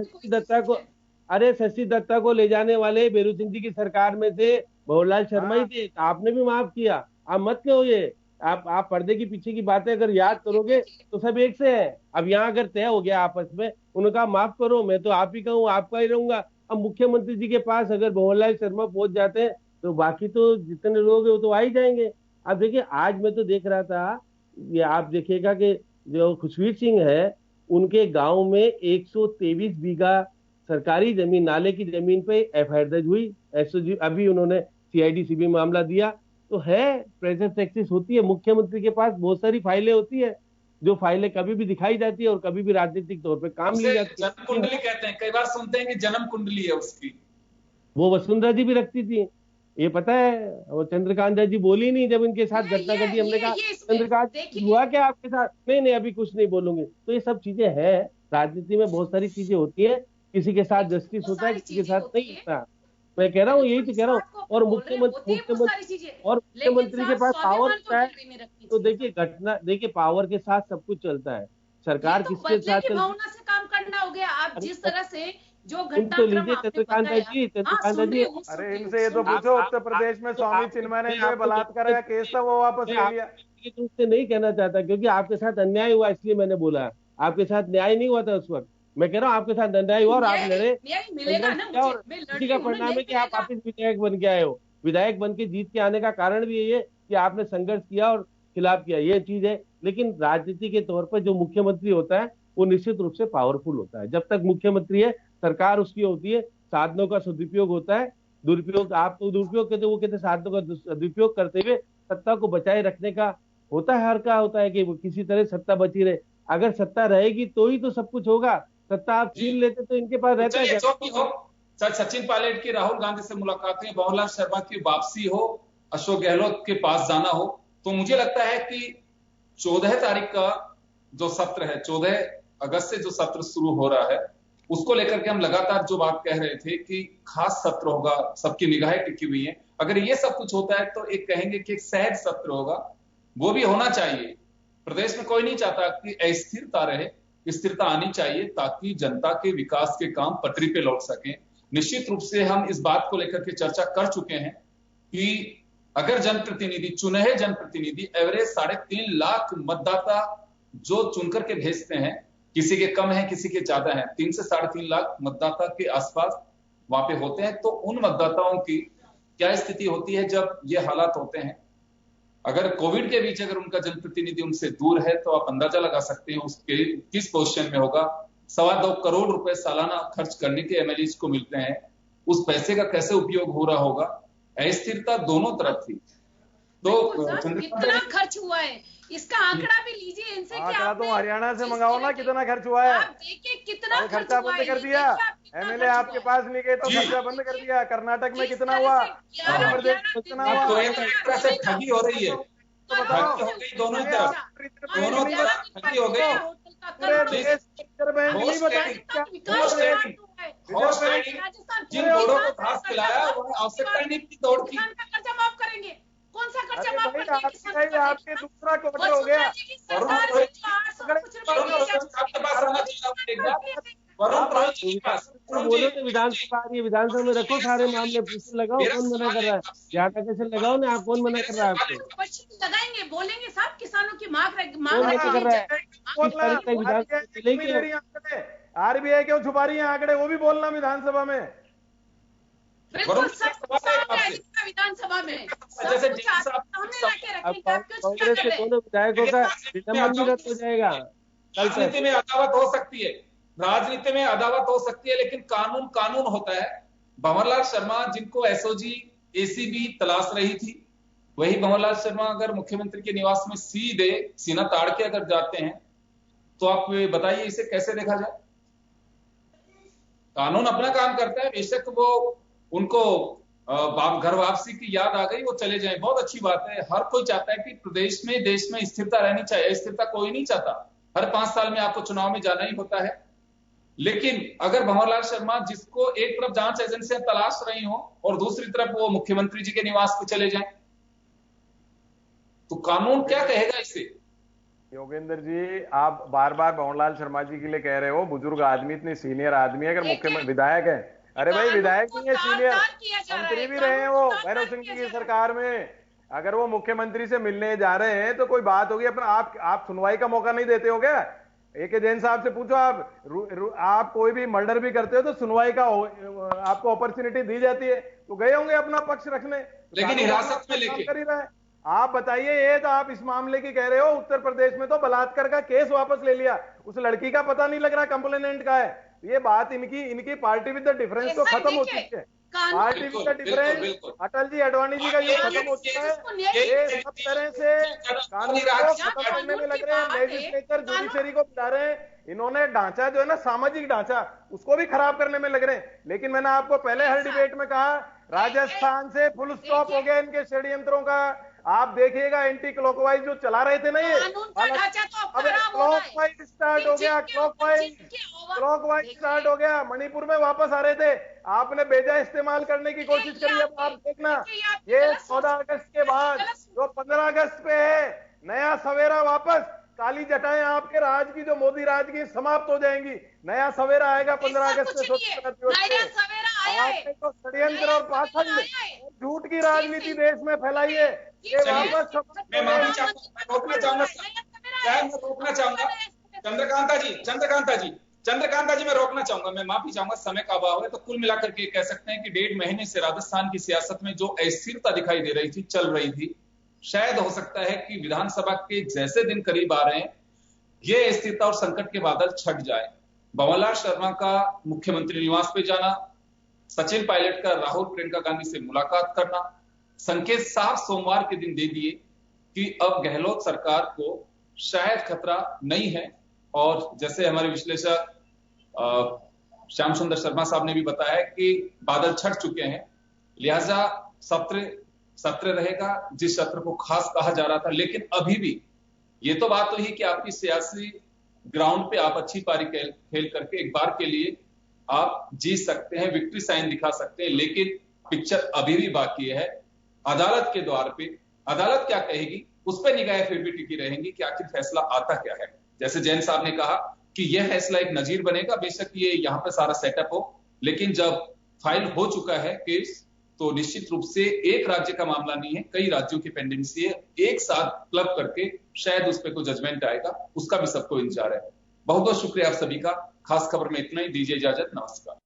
शशि दत्ता को ले जाने वाले बेरू सिंह जी की सरकार में से भंवरलाल शर्मा ही थे, आपने भी माफ किया। आप मत कहो ये, आप पर्दे की पीछे की बातें अगर याद करोगे तो सब एक से है। अब यहाँ अगर तय हो गया आपस में, उनका माफ करो, मैं तो आप ही कहूँ, आपका ही रहूंगा। अब मुख्यमंत्री जी के पास अगर भंवरलाल शर्मा पहुंच जाते हैं तो बाकी तो जितने लोग हैं वो तो आ ही जाएंगे। अब देखिए, आज मैं तो देख रहा था, ये आप देखिएगा कि जो खुशवीर सिंह है, उनके गांव में 123 बीघा सरकारी जमीन, नाले की जमीन पे एफआईआर दर्ज हुई। एसओजी अभी उन्होंने सीआईडी मामला दिया। तो है, प्रेजेंस एक्सिस होती है। मुख्यमंत्री के पास बहुत सारी फाइलें होती है, जो फाइलें कभी भी दिखाई जाती है और कभी भी राजनीतिक तौर पे काम ली जाती है। जन्म कुंडली कहते हैं, कई बार सुनते हैं कि जन्म कुंडली है उसकी, वो वसुंधरा जी भी रखती थी, ये पता है। वो चंद्रकांत जी बोली नहीं जब इनके साथ घटना घटी, हमने कहा चंद्रकांत हुआ क्या आपके साथ? नहीं अभी कुछ नहीं बोलूंगी। तो ये सब चीजें हैं, राजनीति में बहुत सारी चीजें होती है, किसी के साथ जस्टिस होता है, किसी के साथ नहीं होता। मैं कह रहा हूँ, यही तो कह रहा हूँ। और मुख्यमंत्री के पास पावर होता है, तो देखिए घटना, देखिए पावर के साथ सब कुछ चलता है। सरकार किसके साथ भावना से काम करना हो गया। आप जिस तरह से जो घटना तो लीजिए चंद्रकांत जी, अरे इनसे ये तो पूछो, उत्तर प्रदेश में स्वामी चिन्मयानंद जो बलात्कार का केस था वो वापस ले लिया। उससे नहीं कहना चाहता, क्योंकि आपके साथ अन्याय हुआ, इसलिए मैंने बोला। आपके साथ न्याय नहीं हुआ था उस वक्त। मैं कह रहा हूँ आपके साथ अन्याय हुआ और आप लड़े, और इसी का परिणाम है कि आप वापिस विधायक बन के आए हो। विधायक बन के जीत के आने का कारण भी यही है कि आपने संघर्ष किया और खिलाफ किया, ये चीज है। लेकिन राजनीति के तौर पर जो मुख्यमंत्री होता है वो निश्चित रूप से पावरफुल होता है। जब तक मुख्यमंत्री है, सरकार उसकी होती है, साधनों का सदुपयोग होता है, दुरुपयोग आप तो दुरुपयोग कहते, वो कहते साधनों का सदुपयोग करते हुए सत्ता को बचाए रखने का होता है। हर का होता है कि वो किसी तरह सत्ता बची रहे। अगर सत्ता रहेगी तो ही तो सब कुछ होगा। सत्ता आप छीन लेते तो इनके पास रहता है। सर, सचिन पायलट की राहुल गांधी से मुलाकात हुई, भंवरलाल शर्मा की वापसी हो, अशोक गहलोत के पास जाना हो, तो मुझे लगता है कि 14 तारीख का जो सत्र है, 14 अगस्त से जो सत्र शुरू हो रहा है, उसको लेकर के हम लगातार जो बात कह रहे थे कि खास सत्र होगा, सबकी निगाहें टिकी हुई है। अगर ये सब कुछ होता है तो एक कहेंगे कि एक सहज सत्र होगा, वो भी होना चाहिए। प्रदेश में कोई नहीं चाहता कि अस्थिरता रहे, स्थिरता आनी चाहिए ताकि जनता के विकास के काम पटरी पे लौट सके। निश्चित रूप से हम इस बात को लेकर के चर्चा कर चुके हैं कि अगर जनप्रतिनिधि, चुने जनप्रतिनिधि एवरेज 3.5 लाख मतदाता जो चुनकर के भेजते हैं, किसी के कम है किसी के ज्यादा है, 3 से 3.5 लाख मतदाता के आसपास वहां पे होते हैं, तो उन मतदाताओं की क्या स्थिति होती है जब ये हालात होते हैं। अगर कोविड के बीच अगर उनका जनप्रतिनिधि उनसे दूर है तो आप अंदाजा लगा सकते हैं उसके किस पोजीशन में होगा। 2.25 करोड़ रुपए सालाना खर्च करने के एमएलए को मिलते हैं, उस पैसे का कैसे उपयोग हो रहा होगा। अस्थिरता दोनों तरफ थी। तो कितना खर्च हुआ है इसका आंकड़ा भी लीजिए इनसे। आंकड़ा तो हरियाणा से मंगाओ ना, कितना खर्च हुआ है। देखिए कितना खर्चा बंद कर दिया, एमएलए आपके पास नहीं गए तो खर्चा बंद कर दिया। कर्नाटक में कितना हुआ, मध्य प्रदेश में कितना हुआ। तो एक तरह से ठगी हो रही है, ठगी हो गई दोनों तरफ, ठगी हो गई। जिन बोर्डों को घास खिलाया उन्हें आवश्यकता नहीं थी दौड़ की। कर्जा माफ करेंगे, कौन सा कर्जा माफ करेंगे? आपके दूसरा क्वार्टर हो गया। बोलो तो विधानसभा आ रही है, विधानसभा में रखो सारे मामले, पूछ लगाओ, कौन मना कर रहा है? ज्यादा कैसे लगाओ ना, आप कौन मना कर रहा है? आपको लगाएंगे, बोलेंगे सब किसानों की मांग कर रहा है। आरबीआई क्यों छुपा रही है आंकड़े, वो भी बोलना विधानसभा में। विधानसभा में कांग्रेस के दोनों विधायकों का निलंबन भी रद्द हो जाएगा। राजनीति में अदावत हो सकती है, राजनीति में अदावत हो सकती है, लेकिन कानून कानून होता है। भंवरलाल शर्मा जिनको एसओजी एसीबी तलाश रही थी, वही भंवरलाल शर्मा अगर मुख्यमंत्री के निवास में सीधे सीना ताड़ के अगर जाते हैं तो आप बताइए इसे कैसे देखा जाए। कानून अपना काम करता है, बेशक वो उनको घर वापसी की याद आ गई, वो चले जाएं, बहुत अच्छी बात है। हर कोई चाहता है कि प्रदेश में, देश में स्थिरता रहनी चाहिए, स्थिरता कोई नहीं चाहता। हर 5 साल में आपको चुनाव में जाना ही होता है। लेकिन अगर भंवरलाल शर्मा, जिसको एक तरफ जांच एजेंसियां तलाश रही हो और दूसरी तरफ वो मुख्यमंत्री जी के निवास पे चले जाएं, तो कानून क्या कहेगा इसे? योगेंद्र जी, आप बार बार भंवरलाल शर्मा जी के लिए कह रहे हो, बुजुर्ग आदमी, इतनी सीनियर आदमी है, अगर मुख्यमंत्री विधायक है, अरे भाई विधायक नहीं है, सीनियर मंत्री भी रहे हैं वो भैरव सिंह जी की सरकार में। अगर वो मुख्यमंत्री से मिलने जा रहे हैं तो कोई बात होगी अपना, आप सुनवाई का मौका नहीं देते हो क्या? AK जैन साहब से पूछो, आप कोई भी मर्डर भी करते हो तो सुनवाई का आपको अपॉर्चुनिटी दी जाती है, तो गए होंगे अपना पक्ष रखने, लेकिन हिरासत में लेके कर ही रहा है। आप बताइए, ये तो आप इस मामले की कह रहे हो, उत्तर प्रदेश में तो बलात्कार का केस वापस ले लिया, उस लड़की का पता नहीं लग रहा कंप्लेनेंट का है। ये बात इनकी पार्टी विद द डिफरेंस तो खत्म हो चुकी है। Party with the difference Atal ji, Advani ji का ये खत्म हो चुका है। ये सब तरह से कानून को खत्म करने में लग रहे हैं, लेजिस्लेचर जुडिशरी को बिठा रहे हैं। इन्होंने ढांचा जो है ना, सामाजिक ढांचा, उसको भी खराब करने में लग रहे हैं। लेकिन मैंने आपको पहले हर डिबेट में कहा, राजस्थान से फुल स्टॉप हो गया इनके षड्यंत्रों का। आप देखिएगा, एंटी क्लॉकवाइज जो चला रहे थे ना ये, अब क्लॉकवाइज स्टार्ट हो गया, क्लॉकवाइज स्टार्ट हो गया। मणिपुर में वापस आ रहे थे, आपने बेजा इस्तेमाल करने की कोशिश करी। अब आप देखना, ये 14 अगस्त के बाद जो 15 अगस्त पे है, नया सवेरा वापस, काली जटाएं आपके राज की, जो मोदी राज की, समाप्त हो जाएंगी। नया सवेरा आएगा 15 अगस्त से, स्वतंत्रता दिवस पे। आपने तो षड्यंत्र और पाखंड और झूठ की राजनीति देश में फैलाई है। ये वापस मैं रोकना चाहूंगा चंद्रकांता जी, मैं रोकना चाहूंगा, मैं माफी चाहूंगा, समय का अभाव है। तो कुल मिलाकर के कह सकते हैं कि 1.5 महीने से राजस्थान की सियासत में जो अस्थिरता दिखाई दे रही थी, चल रही थी, शायद हो सकता है कि विधानसभा के जैसे दिन करीब आ रहे हैं, ये स्थिरता और संकट के बादल छट जाए। भंवरलाल शर्मा का मुख्यमंत्री निवास पे जाना, सचिन पायलट का राहुल प्रियंका गांधी से मुलाकात करना, संकेत साफ सोमवार के दिन दे दिए कि अब गहलोत सरकार को शायद खतरा नहीं है। और जैसे हमारे विश्लेषक श्याम सुंदर शर्मा साहब ने भी बताया कि बादल छट चुके हैं, लिहाजा सत्र रहेगा, जिस सत्र को खास कहा जा रहा था। लेकिन अभी भी ये तो बात हुई कि आपकी सियासी ग्राउंड पे आप अच्छी पारी खेल करके एक बार के लिए आप जीत सकते हैं, विक्ट्री साइन दिखा सकते हैं, लेकिन पिक्चर अभी भी बाकी है। अदालत के द्वार पे अदालत क्या कहेगी, उस पर निगाहें फिर भी टिकी रहेंगी कि आखिर फैसला आता क्या है। जैसे जैन साहब ने कहा कि यह फैसला एक नजीर बनेगा, बेशक ये यहाँ पे सारा सेटअप हो, लेकिन जब फाइल हो चुका है केस, तो निश्चित रूप से एक राज्य का मामला नहीं है, कई राज्यों की पेंडेंसी है, एक साथ क्लब करके शायद उस पर कोई जजमेंट आएगा, उसका भी सबको इंतजार है। बहुत बहुत शुक्रिया आप सभी का। खास खबर में इतना ही, दीजिए इजाजत, नमस्कार।